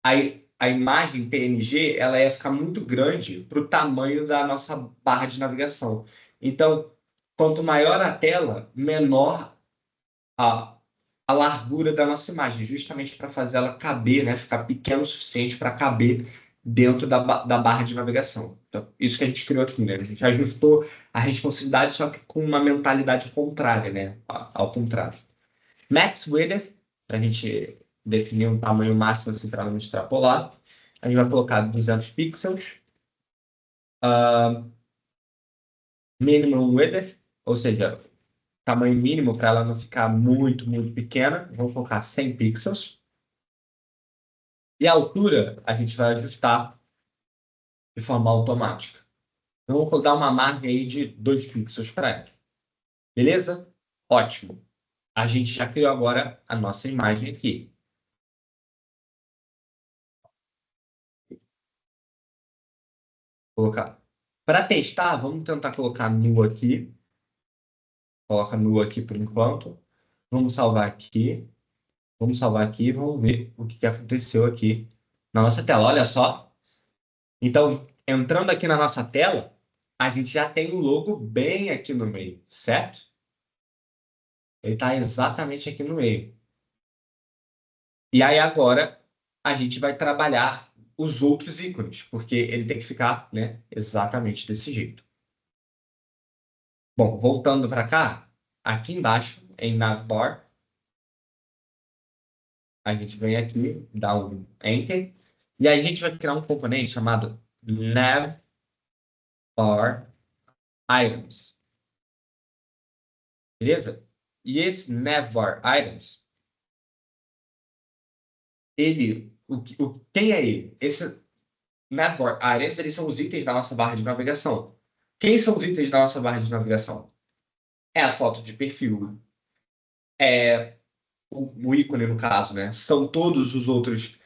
aí a imagem PNG ela ia ficar muito grande para o tamanho da nossa barra de navegação. Então, quanto maior a tela, menor a largura da nossa imagem, justamente para fazer ela caber, né, ficar pequeno o suficiente para caber dentro da barra de navegação. Então, isso que a gente criou aqui, né? A gente ajustou a responsividade, só que com uma mentalidade contrária, né? Ao contrário. Max width, a gente definir um tamanho máximo assim, para não extrapolar. A gente vai colocar 200 pixels. Minimum width, ou seja, tamanho mínimo para ela não ficar muito, muito pequena. Vamos colocar 100 pixels. E a altura a gente vai ajustar de forma automática. Então, vou dar uma margem aí de 2 pixels para ela. Beleza? Ótimo. A gente já criou agora a nossa imagem aqui. Vou colocar. Para testar, vamos tentar colocar nu aqui. Coloca nu aqui por enquanto. Vamos salvar aqui. Vamos salvar aqui e vamos ver o que aconteceu aqui na nossa tela. Olha só. Então, entrando aqui na nossa tela, a gente já tem o logo bem aqui no meio, certo? Ele está exatamente aqui no meio. E aí agora a gente vai trabalhar os outros ícones, porque ele tem que ficar, né, exatamente desse jeito. Bom, voltando para cá, aqui embaixo, em navbar, a gente vem aqui, dá um Enter, e aí a gente vai criar um componente chamado navbar items, beleza? E esse navbar items, quem é ele? Esse navbar items, eles são os itens da nossa barra de navegação. Quem são os itens da nossa barra de navegação? É a foto de perfil, é o ícone no caso, né? São todos os outros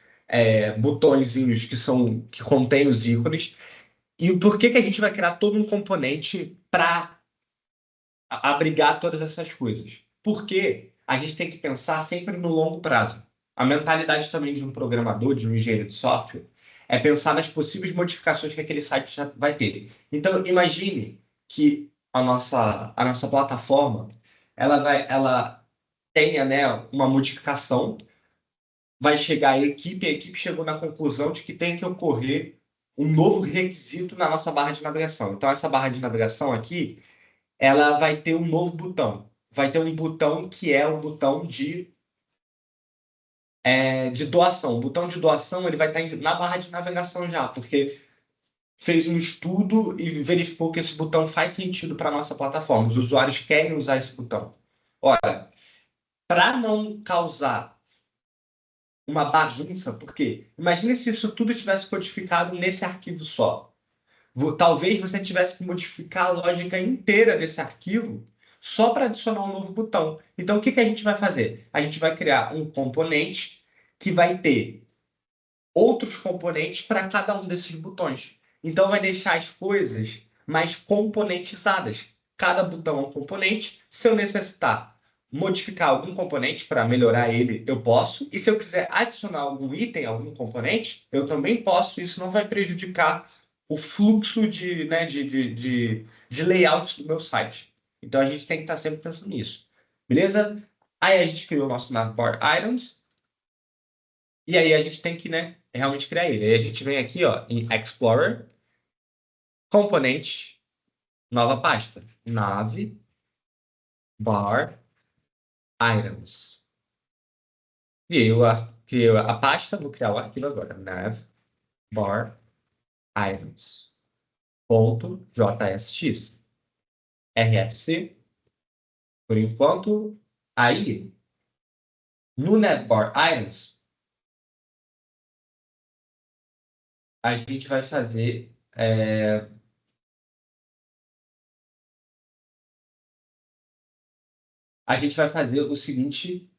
botõezinhos que contêm os ícones. E por que que a gente vai criar todo um componente para abrigar todas essas coisas? Porque a gente tem que pensar sempre no longo prazo. A mentalidade também de um programador, de um engenheiro de software, é pensar nas possíveis modificações que aquele site já vai ter. Então, imagine que a nossa plataforma ela tenha, né, uma modificação, vai chegar a equipe chegou na conclusão de que tem que ocorrer um novo requisito na nossa barra de navegação. Então, essa barra de navegação aqui, ela vai ter um novo botão. Vai ter um botão que é o botão de doação. O botão de doação ele vai estar na barra de navegação já, porque fez um estudo e verificou que esse botão faz sentido para a nossa plataforma. Os usuários querem usar esse botão. Ora, para não causar uma bagunça, porque imagine se isso tudo tivesse codificado nesse arquivo só. Talvez você tivesse que modificar a lógica inteira desse arquivo só para adicionar um novo botão. Então, o que que a gente vai fazer? A gente vai criar um componente que vai ter outros componentes para cada um desses botões. Então, vai deixar as coisas mais componentizadas. Cada botão é um componente. Se eu necessitar modificar algum componente para melhorar ele, eu posso. E se eu quiser adicionar algum item, algum componente, eu também posso. Isso não vai prejudicar o fluxo de layout do meu site. Então, a gente tem que estar sempre pensando nisso. Beleza? Aí a gente criou o nosso navbar items. E aí a gente tem que, né, realmente criar ele. Aí a gente vem aqui, ó, em Explorer, componente, nova pasta, nav, bar, items. Criei a pasta, vou criar o arquivo agora, nav, bar, items, ponto, JSX, RFC, por enquanto. Aí, no navbar items, a gente vai fazer o seguinte,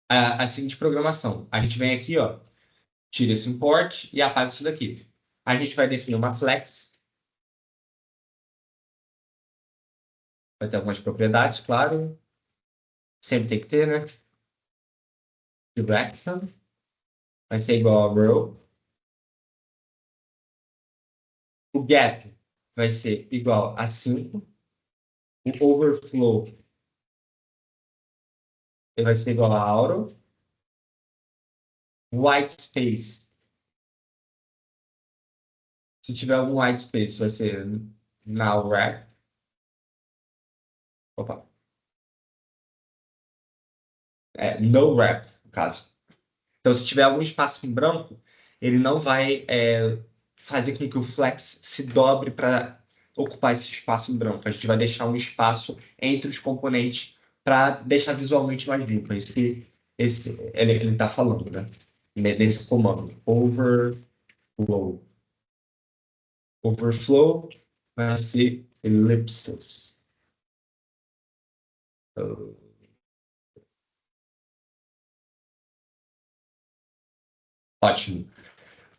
a seguinte programação. A gente vem aqui, ó, tira esse import e apaga isso daqui. A gente vai definir uma flex. Vai ter algumas propriedades, claro. Sempre tem que ter, né? Direction vai ser igual a row. O gap vai ser igual a 5. O overflow ele vai ser igual a auto. White space. Se tiver algum white space, vai ser null wrap. Opa. No wrap, no caso. Então, se tiver algum espaço em branco, ele não vai fazer com que o flex se dobre para ocupar esse espaço em branco. A gente vai deixar um espaço entre os componentes para deixar visualmente mais limpo. É isso que ele está falando, né? Nesse comando. Overflow. Overflow vai ser ellipses. Ótimo.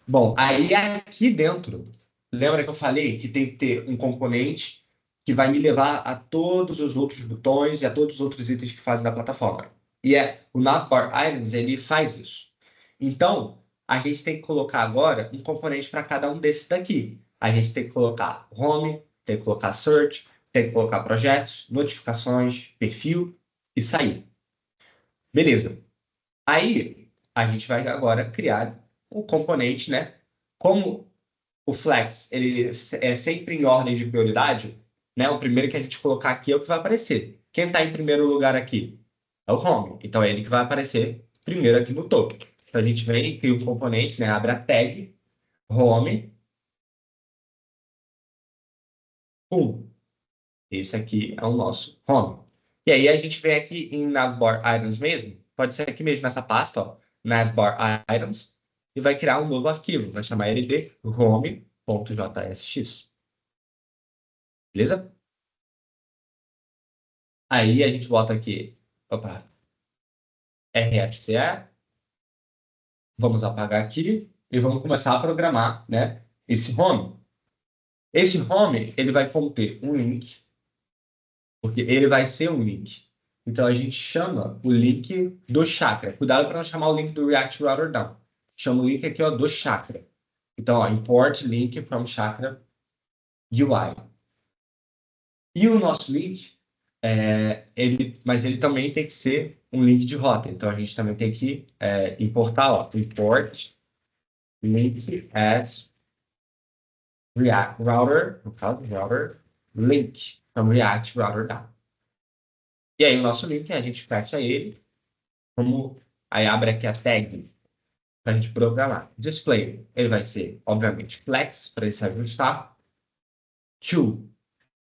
Bom, aí aqui dentro, lembra que eu falei que tem que ter um componente que vai me levar a todos os outros botões e a todos os outros itens que fazem da plataforma. E o navbar items, ele faz isso. Então, a gente tem que colocar agora um componente para cada um desses daqui. A gente tem que colocar home, tem que colocar search, tem que colocar projetos, notificações, perfil e sair. Beleza. Aí, a gente vai agora criar o componente, né? Como o Flex ele é sempre em ordem de prioridade, né? O primeiro que a gente colocar aqui é o que vai aparecer. Quem está em primeiro lugar aqui? É o home. Então, é ele que vai aparecer primeiro aqui no topo. Então, a gente vem, cria um componente, né? Abre a tag, home, pum. Esse aqui é o nosso home. E aí, a gente vem aqui em Navbar Items mesmo. Pode ser aqui mesmo nessa pasta, ó. Navbar Items. E vai criar um novo arquivo. Vai chamar ele de home.jsx. Beleza? Aí, a gente bota aqui, opa, RFCE. Vamos apagar aqui e vamos começar a programar, né, esse home. Esse home, ele vai conter um link, porque ele vai ser um link. Então, a gente chama o link do chakra. Cuidado para não chamar o link do React Router down. Chama o link aqui, ó, do chakra. Então, ó, import link from chakra UI. E o nosso link, mas ele também tem que ser um link de rota. Então, a gente também tem que importar, ó, import link as React Router, no caso, Router Link, from React Router down. E aí o nosso link, a gente fecha ele, aí abre aqui a tag para a gente programar. Display, ele vai ser, obviamente, flex, para ele se ajustar. To,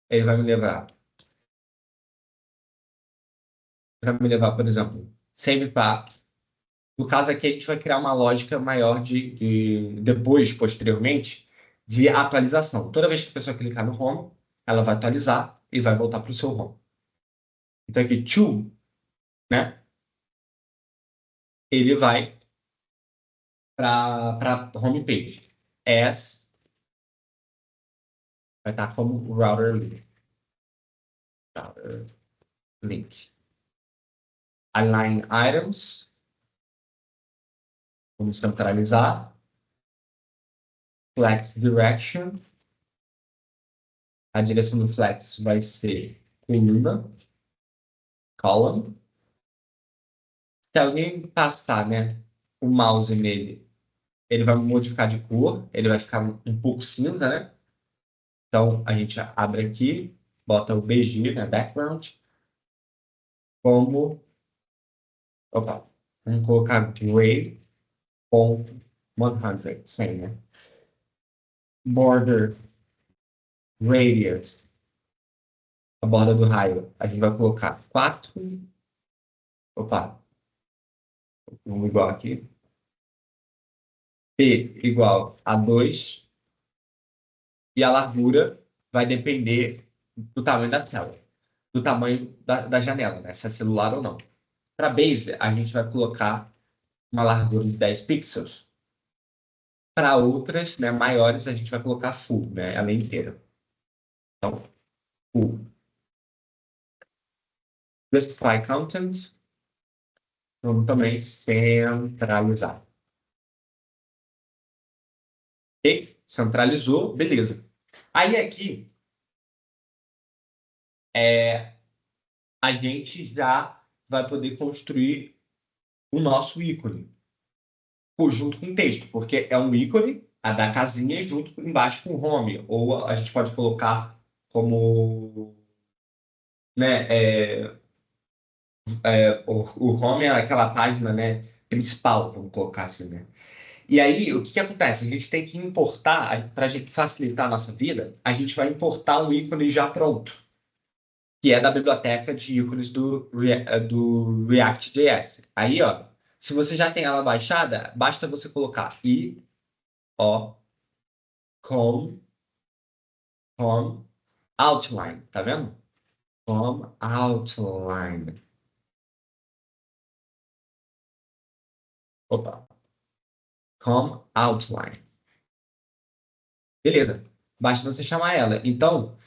ele vai me levar, por exemplo, sempre para... No caso aqui, a gente vai criar uma lógica maior depois, posteriormente, de atualização. Toda vez que a pessoa clicar no home, ela vai atualizar e vai voltar para o seu home. Então aqui, to, né? Ele vai para homepage. As vai estar como router link. Router link. Align items. Vamos centralizar. Flex direction. A direção do flex vai ser coluna. Column. Se alguém passar, né, o mouse nele, ele vai modificar de cor. Ele vai ficar um pouco cinza, né? Então, a gente abre aqui, bota o BG, né, background, como... Opa, vamos colocar gray ponto 100, 100, né? Border radius, a borda do raio, a gente vai colocar 4. Opa, vamos igual aqui. P igual a 2. E a largura vai depender do tamanho da célula, do tamanho da janela, né? Se é celular ou não. Para base, a gente vai colocar uma largura de 10 pixels. Para outras, né, maiores, a gente vai colocar full, né, ela inteira. Então, full. Justify content. Vamos também centralizar. Ok? Centralizou, beleza. Aí aqui, a gente já vai poder construir o nosso ícone junto com o texto, porque é um ícone, a da casinha, junto embaixo com o home. Ou a gente pode colocar como, né, o home é aquela página, né, principal, vamos colocar assim, né? E aí, o que acontece? A gente tem que importar, para a gente facilitar a nossa vida, a gente vai importar um ícone já pronto, que é da biblioteca de ícones do React.js. Aí, ó, se você já tem ela baixada, basta você colocar i-o com outline, tá vendo? Com outline. Opa. Com outline. Beleza. Basta você chamar ela. Então,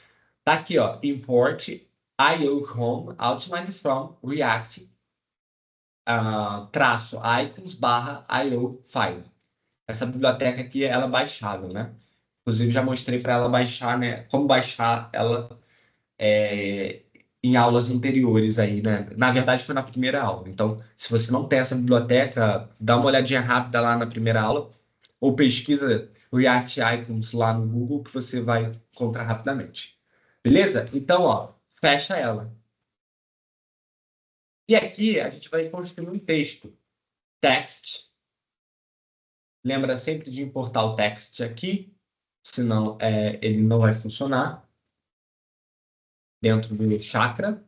tá aqui, ó. Import io home outline from React traço icons barra io file. Essa biblioteca aqui, ela é baixável, né? Inclusive, já mostrei para ela baixar, né? Como baixar ela em aulas anteriores aí, né? Na verdade, foi na primeira aula. Então, se você não tem essa biblioteca, dá uma olhadinha rápida lá na primeira aula ou pesquisa React Icons lá no Google que você vai encontrar rapidamente. Beleza? Então, ó, fecha ela. E aqui a gente vai construir um texto. Text. Lembra sempre de importar o text aqui, senão ele não vai funcionar dentro do chakra.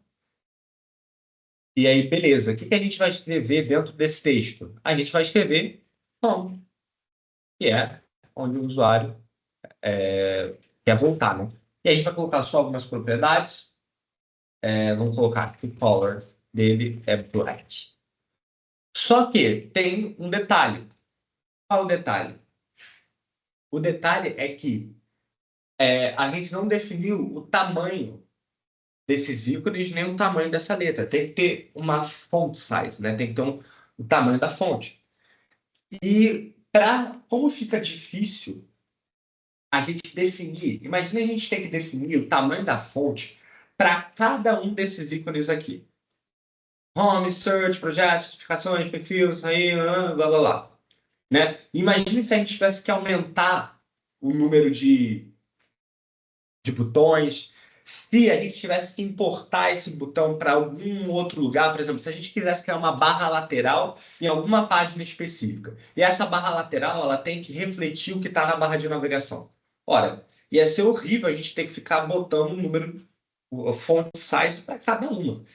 E aí, beleza. O que a gente vai escrever dentro desse texto? A gente vai escrever home, que é onde o usuário quer voltar, né? E aí a gente vai colocar só algumas propriedades. Vamos colocar que o color dele é black. Só que tem um detalhe. Qual é o detalhe? O detalhe é que a gente não definiu o tamanho desses ícones nem o tamanho dessa letra. Tem que ter uma font size, né? Tem que ter o tamanho da fonte. E como fica difícil a gente definir, imagina a gente tem que definir o tamanho da fonte para cada um desses ícones aqui. Home, search, projetos, notificações, perfis, aí, blá, blá, blá. Né? Imagine se a gente tivesse que aumentar o número de botões, se a gente tivesse que importar esse botão para algum outro lugar, por exemplo, se a gente quisesse criar uma barra lateral em alguma página específica, e essa barra lateral ela tem que refletir o que está na barra de navegação. Ora, ia ser horrível a gente ter que ficar botando o número, o font size para cada uma.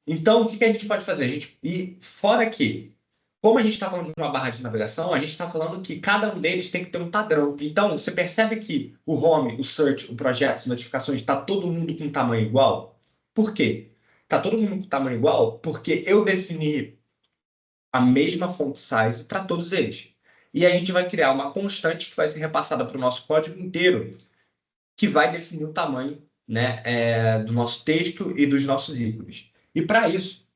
Então, o que a gente pode fazer? E fora que como a gente está falando de uma barra de navegação, a gente está falando que cada um deles tem que ter um padrão. Então, você percebe que o home, o search, o projeto, as notificações, está todo mundo com tamanho igual? Por quê? Está todo mundo com tamanho igual porque eu defini a mesma font size para todos eles. E a gente vai criar uma constante que vai ser repassada para o nosso código inteiro, que vai definir o tamanho, né, do nosso texto e dos nossos ícones. E para isso,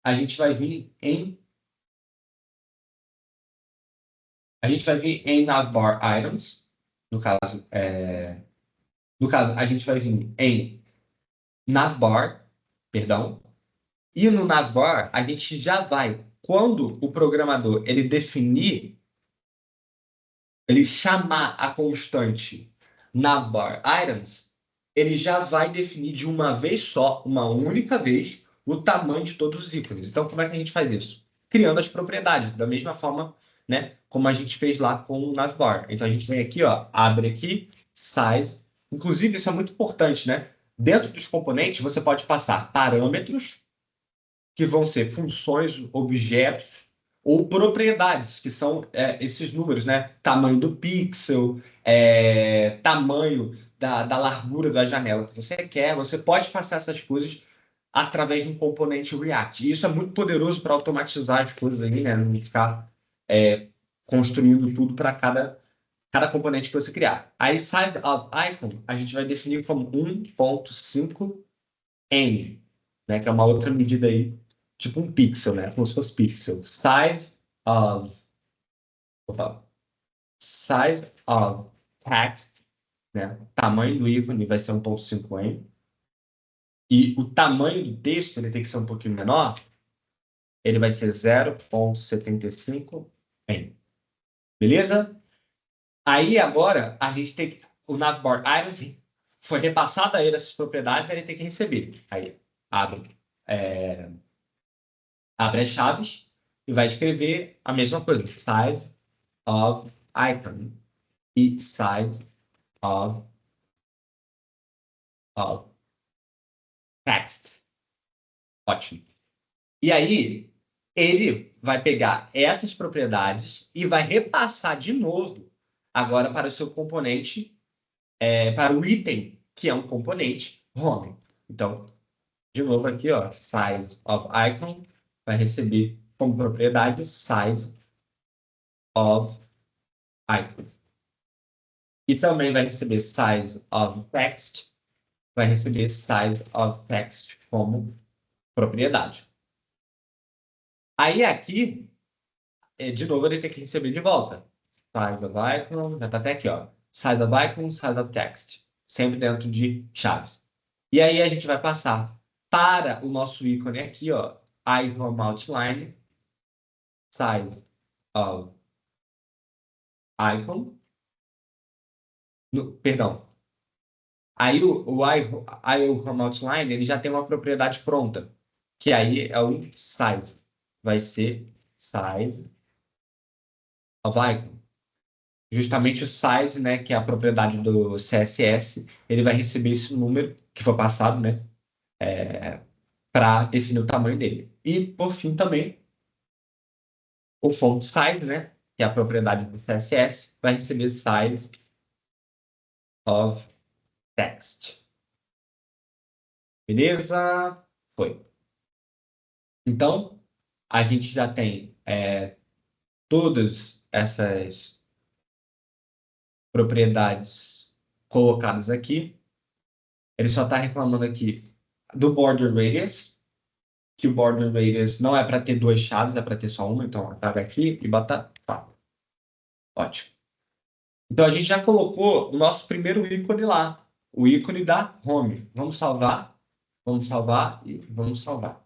a gente vai vir em navbar items, no caso, a gente vai vir em navbar, perdão, e no navbar a gente já vai, quando o programador ele definir, ele chamar a constante navbar items, ele já vai definir de uma vez só, uma única vez, o tamanho de todos os ícones. Então, como é que a gente faz isso? Criando as propriedades, da mesma forma, né, como a gente fez lá com o navbar. Então, a gente vem aqui, ó, abre aqui, size. Inclusive, isso é muito importante, né? Dentro dos componentes, você pode passar parâmetros, que vão ser funções, objetos, ou propriedades, que são esses números, né? Tamanho do pixel, tamanho da largura da janela que você quer. Você pode passar essas coisas através de um componente React. E isso é muito poderoso para automatizar as coisas aí, né? Não ficar construindo tudo para cada componente que você criar. Aí, size of icon, a gente vai definir como 1.5 n, né? Que é uma outra medida aí, tipo um pixel, né? Como se fosse pixel. Of, opa, size of text, né? Tamanho do ícone vai ser 1.5 n. E o tamanho do texto, ele tem que ser um pouquinho menor, ele vai ser 0.75 n. Beleza? Aí agora a gente tem que. O navbar items foi repassado a ele essas propriedades, ele tem que receber. Aí abre, abre as chaves e vai escrever a mesma coisa: size of icon e size of text. Ótimo. E aí ele vai pegar essas propriedades e vai repassar de novo agora para o seu componente, para o item, que é um componente home. Então, de novo aqui, ó, size of icon vai receber como propriedade size of icon. E também vai receber size of text, vai receber size of text como propriedade. Aí aqui, de novo, ele tem que receber de volta. Size of icon, já está até aqui, ó. Size of icon, size of text. Sempre dentro de chaves. E aí a gente vai passar para o nosso ícone aqui, ó. Icon outline, size of icon. Perdão. Aí o home outline ele já tem uma propriedade pronta, que aí é o size. Vai ser size of icon. Justamente o size, né, que é a propriedade do CSS, ele vai receber esse número que foi passado, né, para definir o tamanho dele. E, por fim, também, o font size, né, que é a propriedade do CSS, vai receber size of text. Beleza? Foi. Então, a gente já tem todas essas propriedades colocadas aqui. Ele só está reclamando aqui do border radius, que o border radius não é para ter duas chaves, é para ter só uma. Então, apaga aqui e bota 4. Ótimo. Então, a gente já colocou o nosso primeiro ícone lá, o ícone da home. Vamos salvar e vamos salvar.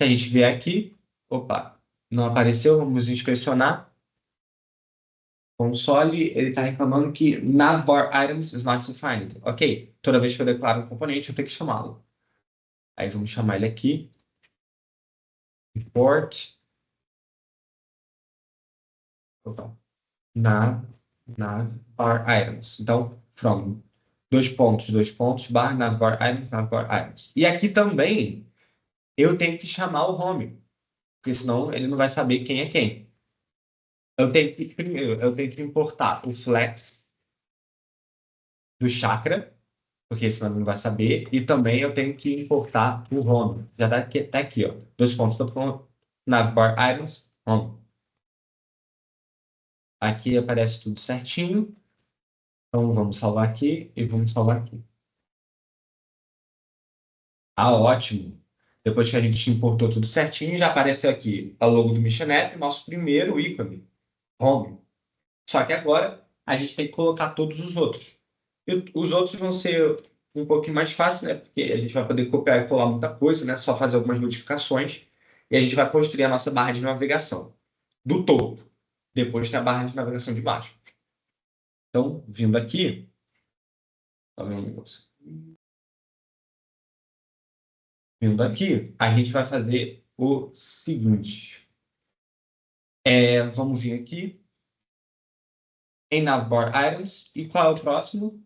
Se a gente vier aqui, opa, não apareceu, vamos inspecionar. Console, ele está reclamando que navbar items is not defined. Ok, toda vez que eu declaro um componente, eu tenho que chamá-lo. Aí vamos chamar ele aqui. Import. Opa, navbar items. Então, from dois pontos, barra navbar items. E aqui também eu tenho que chamar o home, porque senão ele não vai saber quem é quem. Primeiro, eu tenho que importar o flex do chakra, porque senão ele não vai saber. E também eu tenho que importar o home. Já tá aqui, ó. Dois pontos do ponto, navbar items, home. Aqui aparece tudo certinho. Então vamos salvar aqui e vamos salvar aqui. Ah, ótimo. Depois que a gente importou tudo certinho, já apareceu aqui a logo do Mission App, nosso primeiro ícone, home. Só que agora a gente tem que colocar todos os outros. E os outros vão ser um pouquinho mais fácil, né? Porque a gente vai poder copiar e colar muita coisa, né? Só fazer algumas modificações. E a gente vai construir a nossa barra de navegação do topo. Depois tem a barra de navegação de baixo. Então, vindo aqui, só ver um negócio. Vindo aqui, a gente vai fazer o seguinte. Vamos vir aqui em Navbar Items. E qual é o próximo?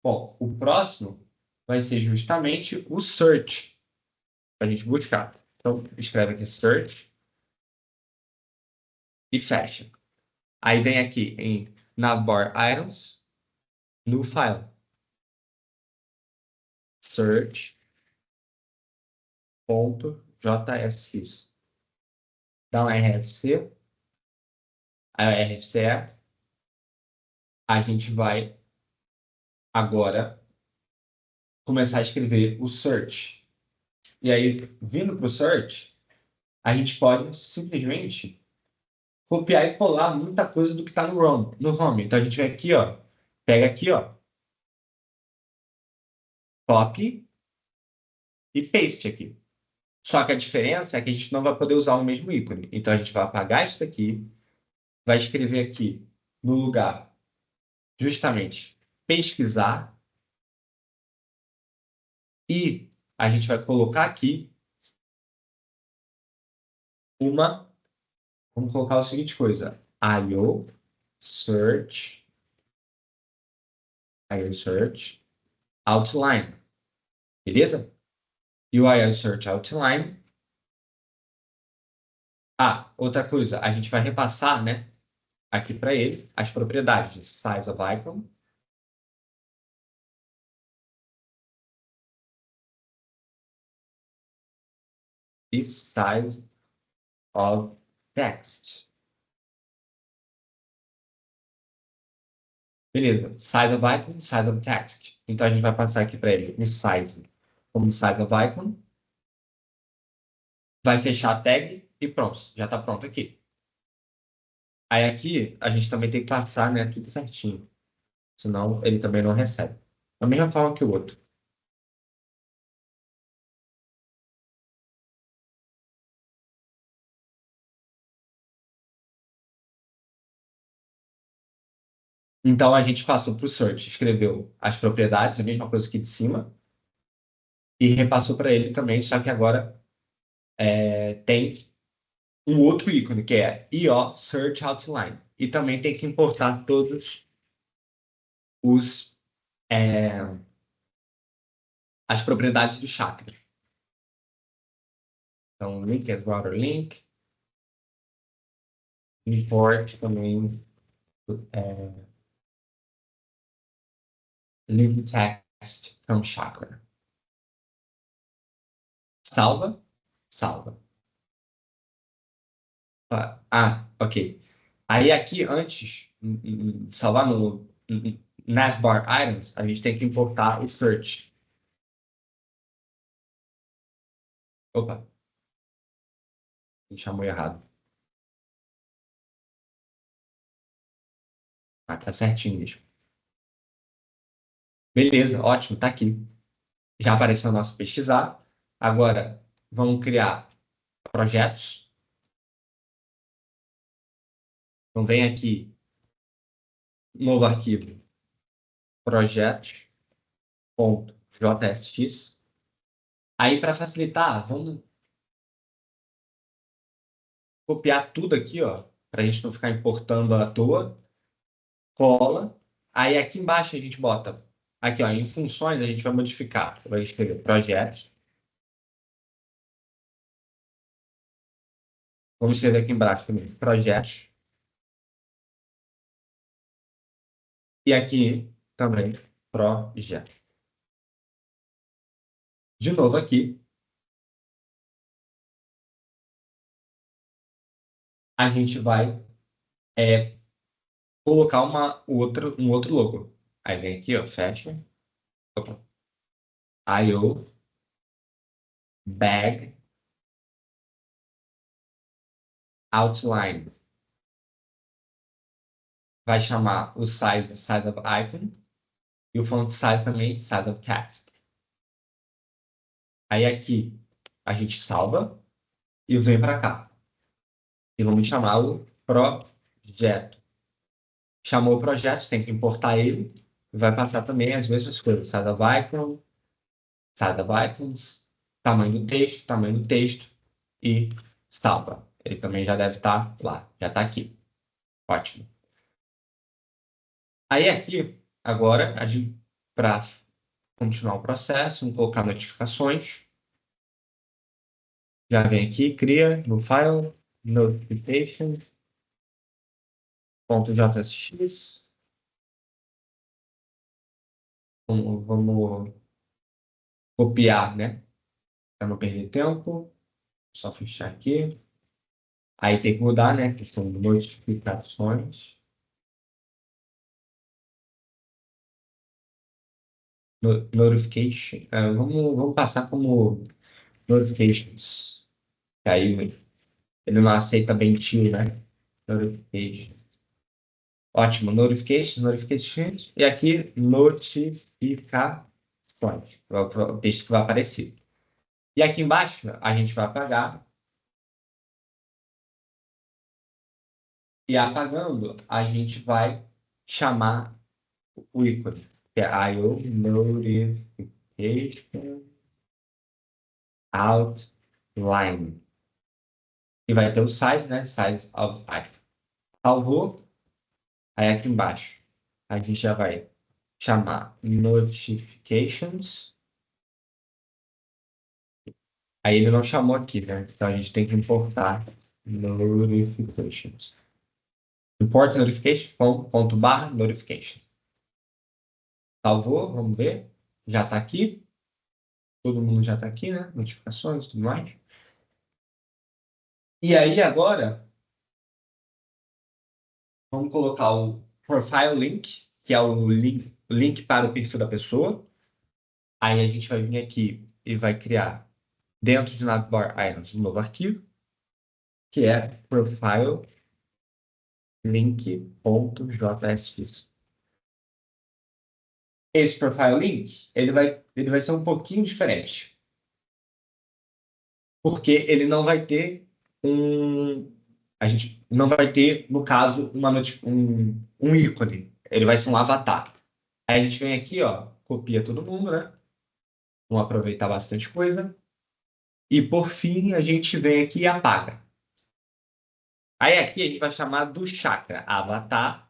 Bom, o próximo vai ser justamente o search, para a gente buscar. Então, escreve aqui search e fecha. Aí vem aqui em Navbar Items, no file. Search.jsfiz. Dá um RFC. A RFC a gente vai agora começar a escrever o search. E aí, vindo para o search, a gente pode simplesmente copiar e colar muita coisa do que está no home. Então a gente vem aqui, ó, pega aqui, ó, copy e paste aqui. Só que a diferença é que a gente não vai poder usar o mesmo ícone. Então a gente vai apagar isso daqui, vai escrever aqui no lugar, justamente, pesquisar, e a gente vai colocar aqui vamos colocar a seguinte coisa, search, IO search, outline, beleza? E o IO search outline. Ah, outra coisa, a gente vai repassar, né, aqui para ele as propriedades de size of icon e size of text. Beleza, size of icon, size of text. Então a gente vai passar aqui para ele o size como size of icon, vai fechar a tag e pronto, já está pronto aqui. Aí aqui a gente também tem que passar, né, tudo certinho, senão ele também não recebe. Da mesma forma que o outro. Então, a gente passou para o search, escreveu as propriedades, a mesma coisa aqui de cima, e repassou para ele também, só que agora tem um outro ícone, que é IO Search Outline. E também tem que importar todos os as propriedades do chakra. Então, link as router link, import também link text from chakra. Salva, salva. Ok. Aí aqui, antes de salvar no navbar items, a gente tem que importar o search. Opa, a gente chamou errado. Ah, tá certinho mesmo. Beleza, ótimo, tá aqui. Já apareceu o nosso pesquisar. Agora, vamos criar projetos. Então, vem aqui, novo arquivo, projetos.jsx. Aí, para facilitar, vamos copiar tudo aqui, ó, para a gente não ficar importando à toa. Cola. Aí, aqui embaixo, a gente bota, aqui, ó, em funções, a gente vai modificar. Vai escrever projetos. Vamos escrever aqui embaixo também, projetos. E aqui também, projeto. De novo aqui, a gente vai colocar um outro logo. Aí vem aqui, ó, fecha. Opa. IO, bag, outline. Vai chamar o size of icon, e o font size também, size of text. Aí aqui, a gente salva e vem para cá. E vamos chamar o projeto. Chamou o projeto, tem que importar ele, e vai passar também as mesmas coisas. Size of icon, size of icons, tamanho do texto e salva. Ele também já deve estar lá, já está aqui. Ótimo. Aí aqui, agora, para continuar o processo, vamos colocar notificações. Já vem aqui, cria no file, notification.jsx. Vamos copiar, né? Para não perder tempo. Só fechar aqui. Aí tem que mudar, né? Questão de notificações. Notification. Vamos passar como notifications. Que aí ele não aceita bem tio, né? Notification. Ótimo. Notifications. E aqui, notificações. O texto que vai aparecer. E aqui embaixo, a gente vai apagar. E apagando, a gente vai chamar o ícone, que é IO Notification Outline. E vai ter o size, né? Size of icon. Salvou. Aí aqui embaixo, a gente já vai chamar notifications. Aí ele não chamou aqui, né? Então a gente tem que importar notifications. Import notification, ponto barra notification. Salvou, vamos ver. Já está aqui. Todo mundo já está aqui, né? Notificações e tudo mais. E aí agora, vamos colocar o profile link, que é o link para o perfil da pessoa. Aí a gente vai vir aqui e vai criar dentro de Navbar Items um novo arquivo, que é profile link.jsx. Esse profile link, ele vai ser um pouquinho diferente, porque ele não vai ter a gente não vai ter, no caso, um ícone. Ele vai ser um avatar. Aí a gente vem aqui, ó, copia todo mundo, né? Vamos aproveitar bastante coisa. E por fim, a gente vem aqui e apaga. Aí aqui a gente vai chamar do chakra avatar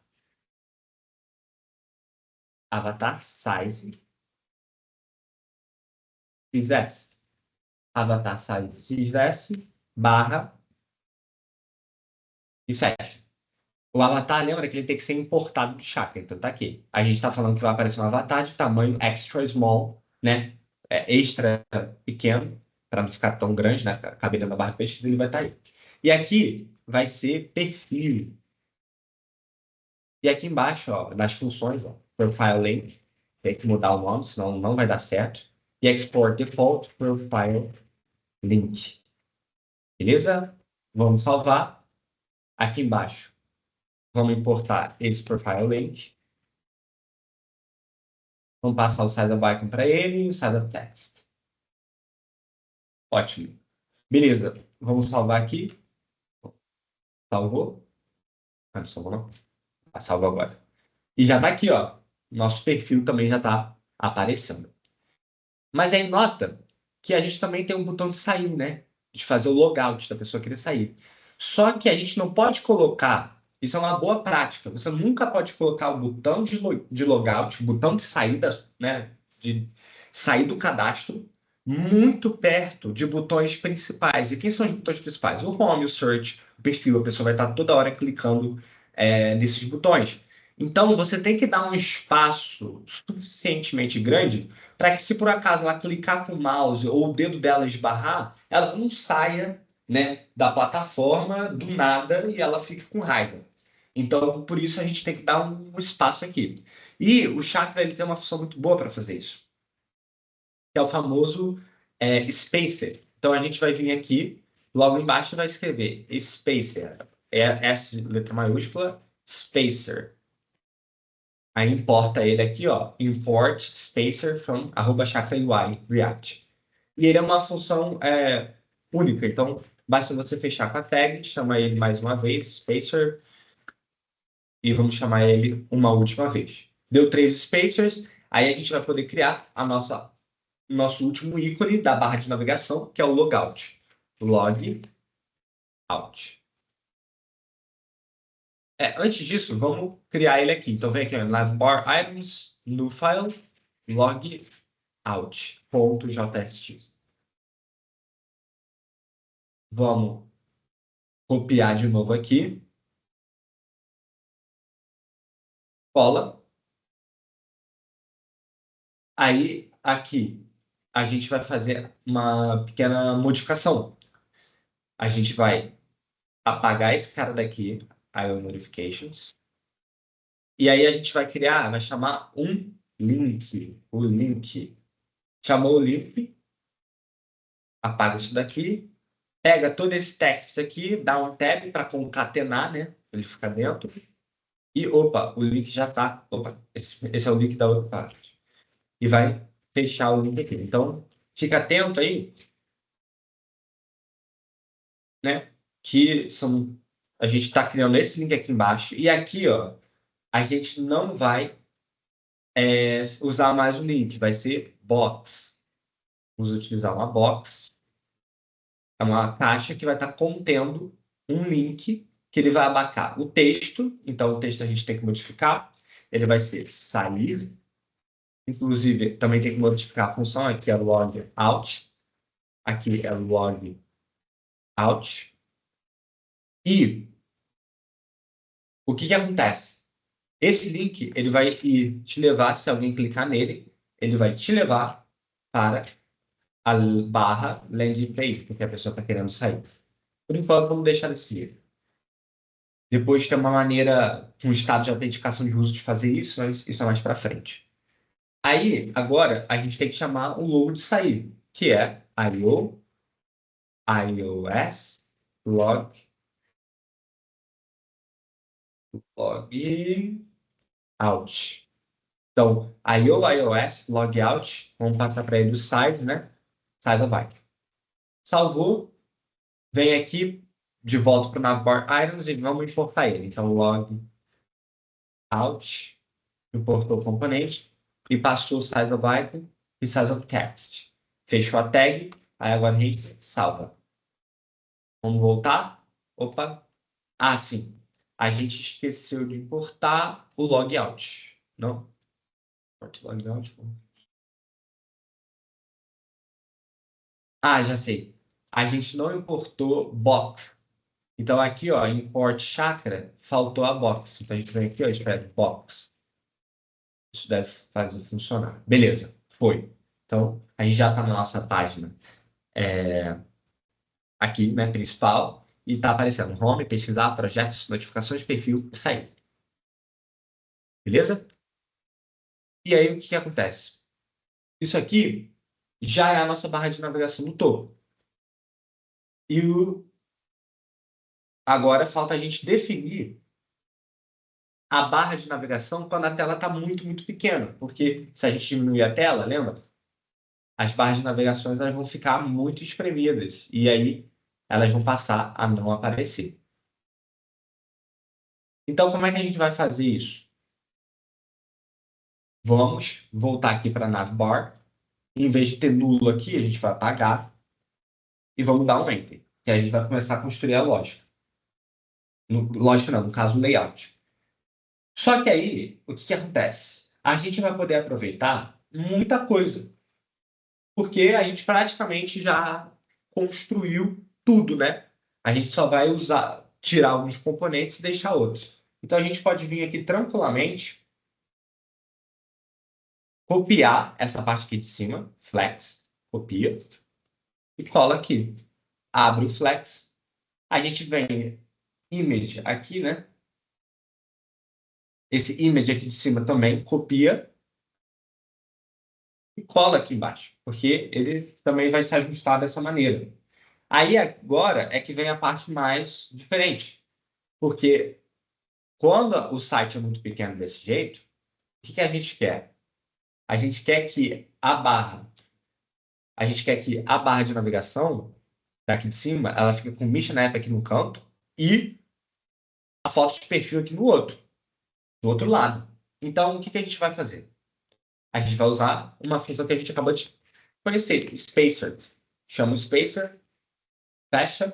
size xs. Avatar size xs barra e fecha. O avatar, lembra que ele tem que ser importado do chakra. Então tá aqui. A gente está falando que vai aparecer um avatar de tamanho extra small, né? Extra pequeno, para não ficar tão grande, né? Caber dentro da barra de pesquisa, ele vai estar aí. E aqui vai ser perfil. E aqui embaixo, ó, nas funções, ó, profile link, tem que mudar o nome, senão não vai dar certo. E export default profile link. Beleza? Vamos salvar. Aqui embaixo, vamos importar esse profile link. Vamos passar o side of icon para ele e o side of text. Ótimo. Beleza. Vamos salvar aqui. Salvou. Ah, não salvou não. Ah, salva agora. E já está aqui, ó. Nosso perfil também já está aparecendo. Mas aí nota que a gente também tem um botão de sair, né? De fazer o logout da pessoa querer sair. Só que a gente não pode colocar, isso é uma boa prática, você nunca pode colocar o botão de logout, o botão de saída, né? De sair do cadastro, muito perto de botões principais. E quem são os botões principais? O home, o search, o perfil, a pessoa vai estar toda hora clicando nesses botões. Então, você tem que dar um espaço suficientemente grande para que, se por acaso ela clicar com o mouse ou o dedo dela esbarrar, ela não saia, né, da plataforma do nada e ela fique com raiva. Então, por isso a gente tem que dar um espaço aqui. E o Chakra ele tem uma função muito boa para fazer isso, que é o famoso spacer. Então, a gente vai vir aqui, logo embaixo vai escrever spacer, S letra maiúscula, spacer. Aí importa ele aqui, ó, import spacer from @chakra_ui React. E ele é uma função única, então basta você fechar com a tag, chamar ele mais uma vez, spacer, e vamos chamar ele uma última vez. Deu 3 spacers, aí a gente vai poder criar nosso último ícone da barra de navegação, que é o logout. Log out. Antes disso, vamos criar ele aqui. Então vem aqui, ó, navbar items, new file, log out.jst. Vamos copiar de novo aqui. Cola. Aí, aqui, a gente vai fazer uma pequena modificação. A gente vai apagar esse cara daqui, IO Notifications. E aí a gente vai criar, vai chamar um link. O link. Chamou o link. Apaga isso daqui. Pega todo esse texto aqui, dá um tab para concatenar, né? Ele fica dentro. E, opa, o link já está. Opa, esse é o link da outra parte. E vai fechar o link aqui. Então, fica atento aí, né? Que a gente está criando esse link aqui embaixo. E aqui, ó, a gente não vai usar mais o link. Vai ser box. Vamos utilizar uma box. É uma caixa que vai estar contendo um link que ele vai abarcar o texto. Então, o texto a gente tem que modificar. Ele vai ser sair. Inclusive, também tem que modificar a função. Aqui é log out. Aqui é log out. E o que acontece? Esse link ele vai te levar, se alguém clicar nele, ele vai te levar para a barra landing page, porque a pessoa está querendo sair. Por enquanto, vamos deixar esse link. Depois tem uma maneira, um estado de autenticação de uso de fazer isso, mas isso é mais para frente. Aí, agora, a gente tem que chamar o logo de sair, que é iOS log out. Então, iOS logout, vamos passar para ele o side, né? Side of icon. Salvou, vem aqui de volta para o navbar items e vamos importar ele. Então, log out importou o componente e passou o size of icon e size of text. Fechou a tag, aí agora a gente salva. Vamos voltar? Opa! Ah, sim. A gente esqueceu de importar o logout. Não? Import logout. Ah, já sei. A gente não importou box. Então aqui, ó, import chakra, faltou a box. Então a gente vem aqui, ó, escreve box. Isso deve fazer funcionar. Beleza, foi. Então a gente já está na nossa página aqui, né, principal, e está aparecendo home, pesquisar, projetos, notificações, perfil e sair. Beleza? E aí o que acontece? Isso aqui já é a nossa barra de navegação no topo. E agora falta a gente definir a barra de navegação quando a tela está muito, muito pequena. Porque se a gente diminuir a tela, lembra? As barras de navegações elas vão ficar muito espremidas. E aí elas vão passar a não aparecer. Então, como é que a gente vai fazer isso? Vamos voltar aqui para a navbar. Em vez de ter nulo aqui, a gente vai apagar e vamos dar um Enter. Que aí a gente vai começar a construir a lógica. Lógica não, no caso, o layout. Só que aí, o que acontece? A gente vai poder aproveitar muita coisa. Porque a gente praticamente já construiu tudo, né? A gente só vai usar, tirar alguns componentes e deixar outros. Então a gente pode vir aqui tranquilamente, copiar essa parte aqui de cima, flex, copia, e cola aqui. Abre o flex, a gente vem image aqui, né? Esse image aqui de cima também copia e cola aqui embaixo, porque ele também vai se ajustar dessa maneira. Aí agora é que vem a parte mais diferente, porque quando o site é muito pequeno desse jeito, o que a gente quer? A gente quer que a barra de navegação daqui de cima, ela fica com o Mission App aqui no canto e a foto de perfil aqui no outro, do outro lado. Então, o que a gente vai fazer? A gente vai usar uma função que a gente acabou de conhecer, Spacer. Chama o Spacer, fecha,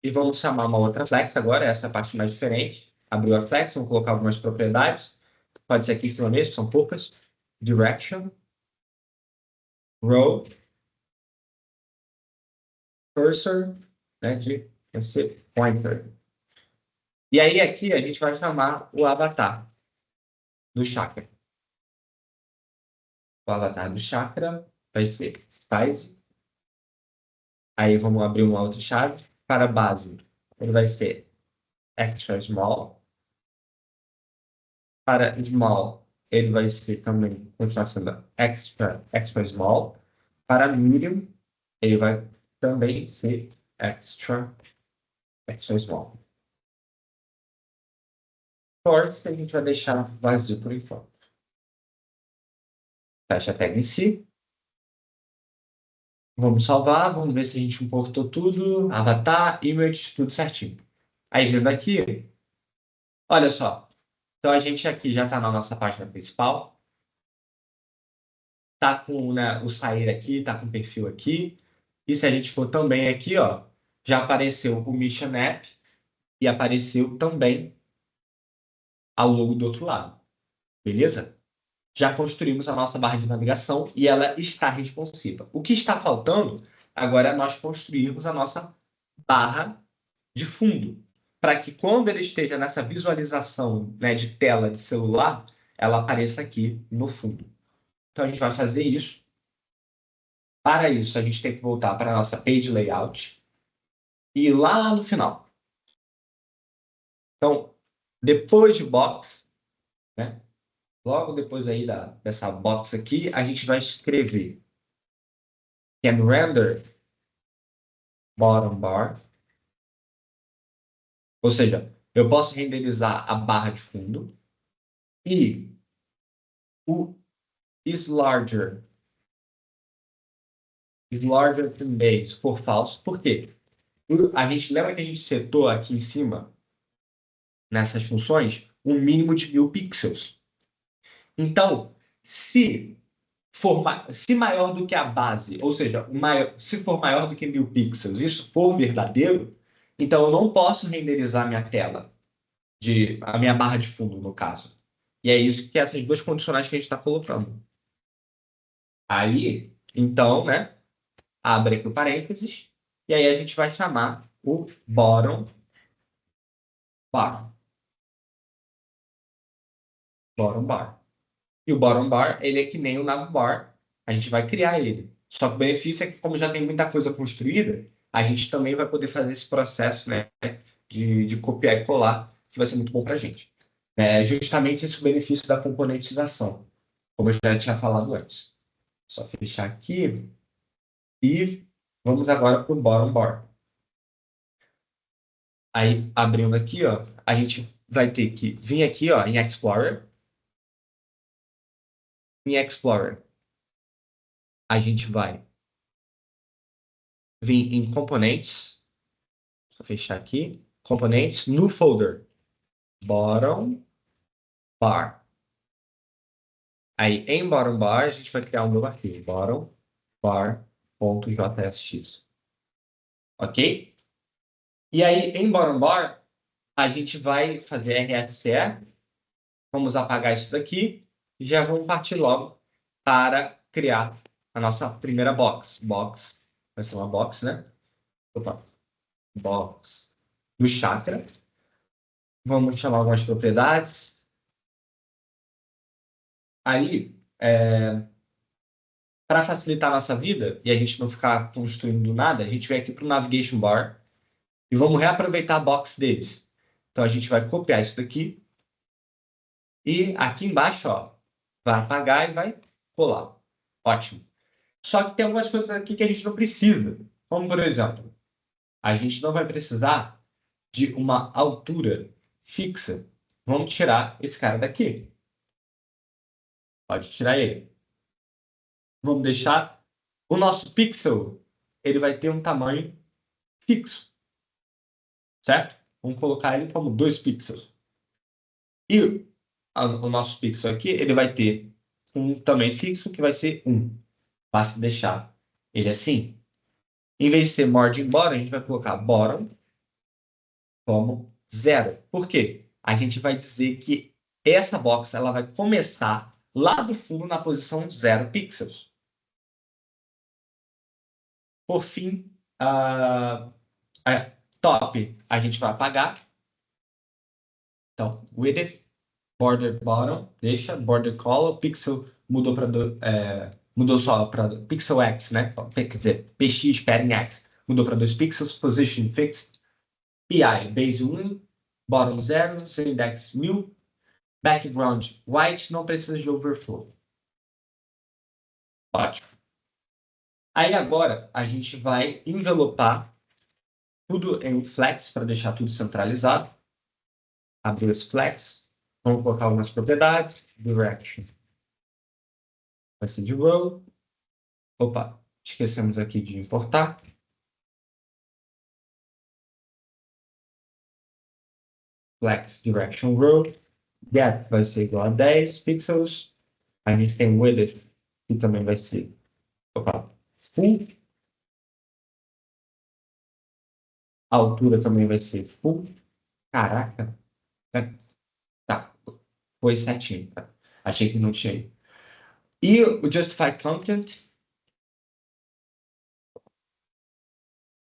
e vamos chamar uma outra flex agora, essa é a parte mais diferente. Abriu a flex, vamos colocar algumas propriedades. Pode ser aqui em cima mesmo, são poucas. Direction, row, cursor, né, de pointer. E aí aqui a gente vai chamar o avatar do chakra. O avatar do chakra vai ser size. Aí vamos abrir uma outra chave. Para base, ele vai ser extra small. Para small, ele vai ser também, continuar sendo extra small. Para medium, ele vai também ser extra small. Force, a gente vai deixar vazio por enquanto. Fecha a tag em si. Vamos salvar, vamos ver se a gente importou tudo. Avatar, image, tudo certinho. Aí vindo aqui, olha só. Então a gente aqui já está na nossa página principal. Tá com, né, o sair aqui, tá com o perfil aqui. E se a gente for também aqui, ó, já apareceu o Mission App e apareceu também a logo do outro lado. Beleza? Já construímos a nossa barra de navegação e ela está responsiva. O que está faltando agora é nós construirmos a nossa barra de fundo, para que quando ele esteja nessa visualização, né, de tela de celular, ela apareça aqui no fundo. Então a gente vai fazer isso. Para isso, a gente tem que voltar para a nossa page layout e ir lá no final. Então, depois de box, né, logo depois aí dessa box aqui, a gente vai escrever can render bottom bar. Ou seja, eu posso renderizar a barra de fundo e o is larger than base for false. Por quê? A gente lembra que a gente setou aqui em cima, nessas funções, um mínimo de 1000 pixels. Então, se maior do que a base, ou seja, se for maior do que 1000 pixels, isso for verdadeiro, então eu não posso renderizar minha tela, a minha barra de fundo, no caso. E é isso que essas duas condicionais que a gente está colocando. Aí, então, né, abre aqui o parênteses, e aí a gente vai chamar o bottom bar. Bottom bar. E o bottom bar, ele é que nem o navbar, a gente vai criar ele. Só que o benefício é que, como já tem muita coisa construída, a gente também vai poder fazer esse processo, né, de copiar e colar, que vai ser muito bom para a gente. É justamente esse o benefício da componentização, como eu já tinha falado antes. Só fechar aqui e vamos agora para o bottom bar. Aí, abrindo aqui, ó, a gente vai ter que vir aqui, ó, em Explorer. Em Explorer, a gente vai vir em Components. Vou fechar aqui. Componentes, no folder. Bottom bar. Aí, em bottom bar, a gente vai criar um novo arquivo. Bottom bar.jsx. Ok? E aí, em bottom bar, a gente vai fazer RFCE. Vamos apagar isso daqui. E já vamos partir logo para criar a nossa primeira box. Box. Vai ser uma box, né? Opa. Box do chakra. Vamos chamar algumas propriedades. Aí, para facilitar a nossa vida e a gente não ficar construindo do nada, a gente vem aqui para o Navigation Bar e vamos reaproveitar a box deles. Então, a gente vai copiar isso daqui e aqui embaixo, ó, vai apagar e vai colar. Ótimo. Só que tem algumas coisas aqui que a gente não precisa. Como, por exemplo, a gente não vai precisar de uma altura fixa. Vamos tirar esse cara daqui. Pode tirar ele. Vamos deixar o nosso pixel, ele vai ter um tamanho fixo, certo? Vamos colocar ele como 2 pixels. E o nosso pixel aqui, ele vai ter um tamanho fixo que vai ser 1. Basta deixar ele assim. Em vez de ser margin bottom, a gente vai colocar bottom como 0. Por quê? A gente vai dizer que essa box ela vai começar lá do fundo na posição 0 pixels. Por fim, top a gente vai apagar. Então, width, border bottom, deixa, border color, pixel mudou para mudou só para pixel x, né? Quer dizer, px padding x mudou para 2 pixels, position fixed, pi base 1, bottom 0, index 1000, background white, não precisa de overflow. Ótimo. Aí agora a gente vai envelopar tudo em flex para deixar tudo centralizado. Abrir os flex. Vamos colocar algumas propriedades. Direction vai ser de row. Opa, esquecemos aqui de importar. Flex direction row. Get vai ser igual a 10 pixels. A gente tem width, que também vai ser full. A altura também vai ser full. Caraca. Tá, foi certinho. Tá? Achei que não tinha. E o justify content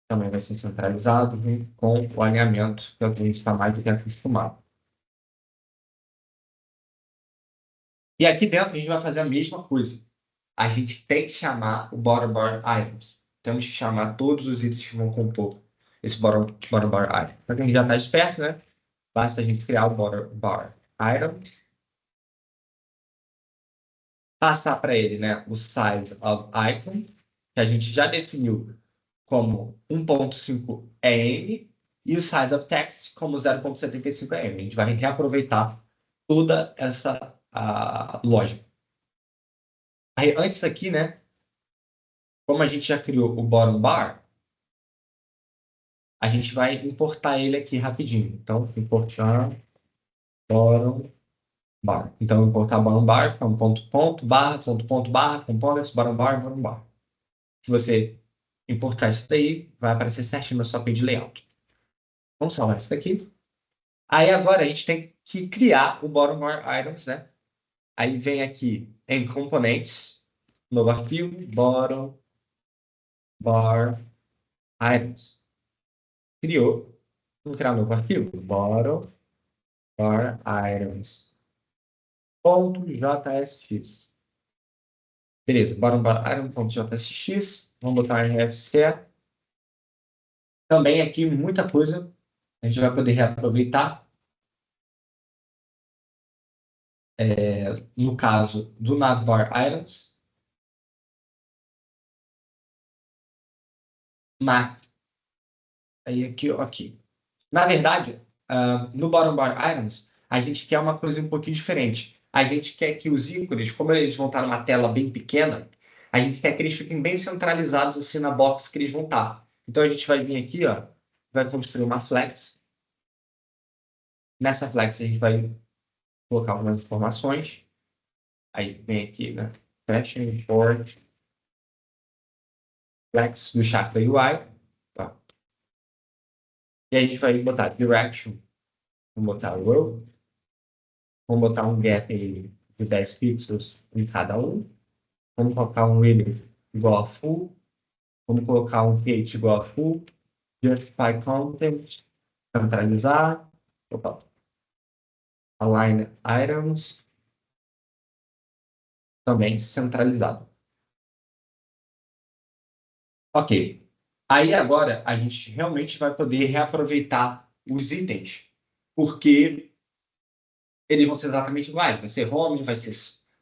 também vai ser centralizado com o alinhamento que a gente está mais do que acostumado. E aqui dentro a gente vai fazer a mesma coisa. A gente tem que chamar o bottom bar items. Temos que chamar todos os itens que vão compor esse bottom bar item. Para quem já está esperto, né? Basta a gente criar o bottom bar items, passar para ele, né, o size of icon, que a gente já definiu como 1.5 EM, e o size of text como 0.75 EM. A gente vai reaproveitar toda essa lógica. Aí, antes aqui, né, como a gente já criou o bottom bar, a gente vai importar ele aqui rapidinho. Então, importar bottom bar. Então, eu vou importar bottom bar, então ponto, barra, components, bottom bar, bottom bar. Se você importar isso daí, vai aparecer certinho na sua page layout. Vamos salvar isso daqui. Aí agora a gente tem que criar o bottom bar items, né? Aí vem aqui em componentes, novo arquivo, bottom bar items. Criou. Vamos criar um novo arquivo, bottom bar items. .jsx. Beleza, bottom bar item.jsx. Vamos botar RFC. Também aqui muita coisa a gente vai poder reaproveitar. No caso do navbar items, mas aí aqui, aqui. Na verdade, no bottom bar items, a gente quer uma coisa um pouquinho diferente. A gente quer que os ícones, como eles vão estar numa tela bem pequena, a gente quer que eles fiquem bem centralizados assim na box que eles vão estar. Então a gente vai vir aqui, ó, vai construir uma flex. Nessa flex a gente vai colocar algumas informações. Aí vem aqui, né? Fashion import flex do Chakra UI. Tá? E aí a gente vai botar direction, vamos botar row, vamos botar um gap aí de 10 pixels em cada um. Vamos colocar um width igual a full. Vamos colocar um height igual a full. Justify content. Centralizar. Opa. Align items. Também centralizado. Ok. Aí agora a gente realmente vai poder reaproveitar os itens. Porque eles vão ser exatamente iguais. Vai ser home, vai ser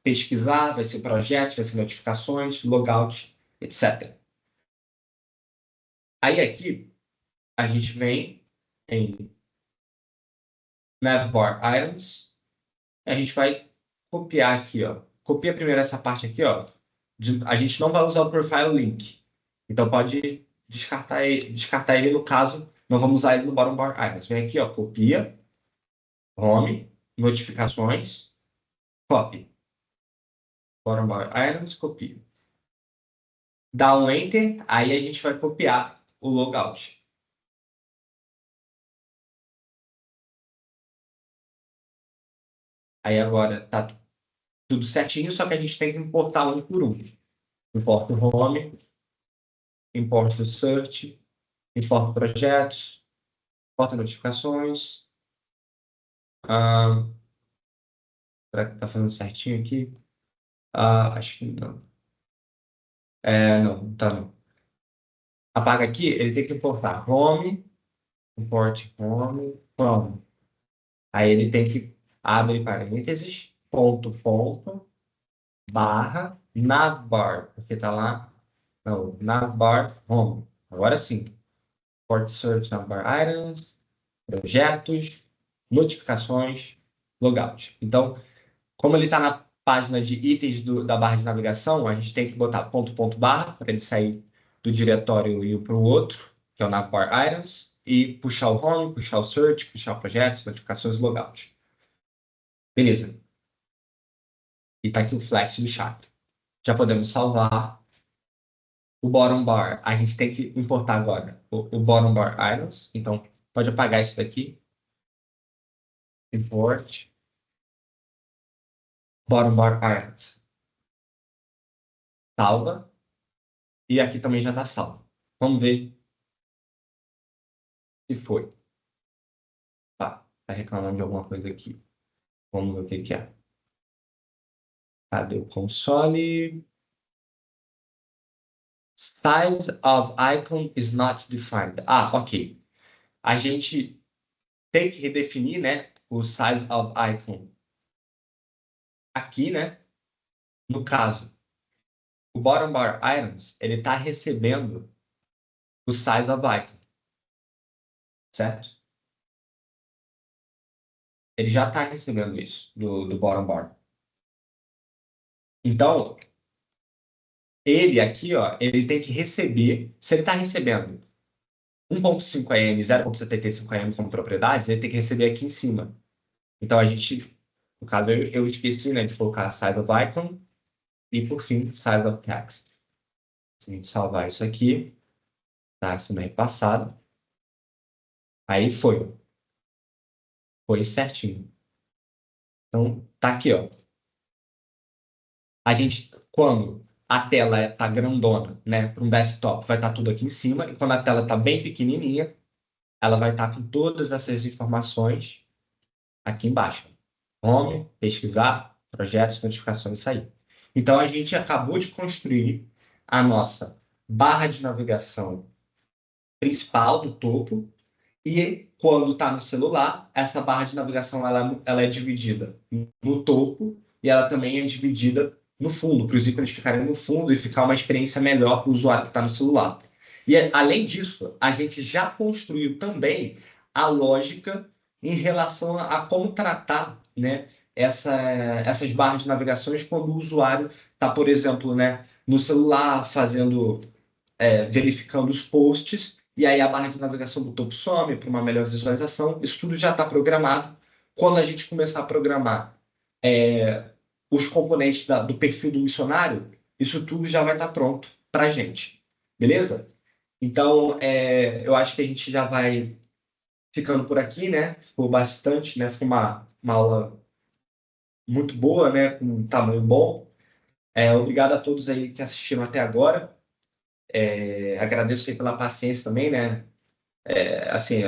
pesquisar, vai ser projetos, vai ser notificações, logout, etc. Aí aqui a gente vem em navbar items. A gente vai copiar aqui, ó. Copia primeiro essa parte aqui, ó. A gente não vai usar o profile link. Então pode descartar ele no caso, não vamos usar ele no bottom bar items. Vem aqui, ó, copia, home, notificações, copy. Bottom bar items, copia. Dá um enter, aí a gente vai copiar o logout. Aí agora tá tudo certinho, só que a gente tem que importar um por um. Importa o home, importa o search, importa projetos, importa notificações. Será que tá fazendo certinho aqui? Acho que não. Não, tá não. Apaga aqui, ele tem que importar home, import home, from. Aí ele tem que abre parênteses, ponto, ponto, barra, navbar, porque tá lá, não, navbar home. Agora sim, import search navbar items, projetos, notificações, logout. Então, como ele está na página de itens da barra de navegação, a gente tem que botar ponto, ponto, barra, para ele sair do diretório e ir para o outro, que é o navbar items, e puxar o home, puxar o search, puxar o projetos, notificações, logout. Beleza. E está aqui o flex do chat. Já podemos salvar. O bottom bar, a gente tem que importar agora o bottom bar items. Então, pode apagar isso daqui. Import bottom bar items. Salva. E aqui também já está salvo. Vamos ver se foi. Tá reclamando de alguma coisa aqui. Vamos ver o que que é. Cadê o console? Size of icon is not defined. Ok. A gente tem que redefinir, né, o size of icon aqui, né? No caso, o bottom bar items, ele está recebendo o size of icon, certo? Ele já está recebendo isso do bottom bar. Então, ele aqui, ó, ele tem que receber, se ele está recebendo 1.5 AM, 0.75 AM como propriedades, ele tem que receber aqui em cima. Então, a gente No caso, eu esqueci, né, de colocar size of icon e, por fim, size of text. Se a gente salvar isso aqui, tá? Semana passada. Aí foi certinho. Então, tá aqui, ó. A gente, quando a tela tá grandona, né, para um desktop, vai estar tudo aqui em cima, e quando a tela tá bem pequenininha, ela vai estar com todas essas informações aqui embaixo. Home, pesquisar, projetos, notificações, isso aí. Então, a gente acabou de construir a nossa barra de navegação principal do topo, e quando está no celular, essa barra de navegação ela é dividida no topo e ela também é dividida no fundo, para os ícones ficarem no fundo e ficar uma experiência melhor para o usuário que está no celular. E, além disso, a gente já construiu também a lógica em relação a como tratar, né, essas barras de navegações quando o usuário está, por exemplo, né, no celular fazendo verificando os posts, e aí a barra de navegação do topo some para uma melhor visualização. Isso tudo já está programado. Quando a gente começar a programar os componentes do perfil do missionário, isso tudo já vai estar pronto para a gente. Beleza? Então, eu acho que a gente já vai ficando por aqui, né? Ficou bastante, né? Foi uma aula muito boa, né? Com um tamanho bom. Obrigado a todos aí que assistiram até agora. Agradeço aí pela paciência também, né? Assim,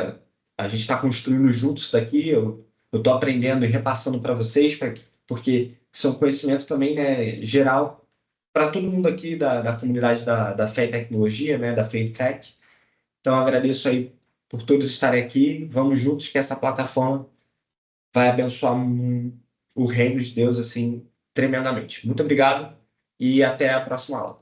a gente está construindo juntos isso daqui. Eu estou aprendendo e repassando para vocês, porque são conhecimento também, né, geral para todo mundo aqui da comunidade da Fé e Tecnologia, né, da Faith Tech. Então, agradeço aí por todos estarem aqui. Vamos juntos que essa plataforma vai abençoar o reino de Deus assim tremendamente. Muito obrigado e até a próxima aula.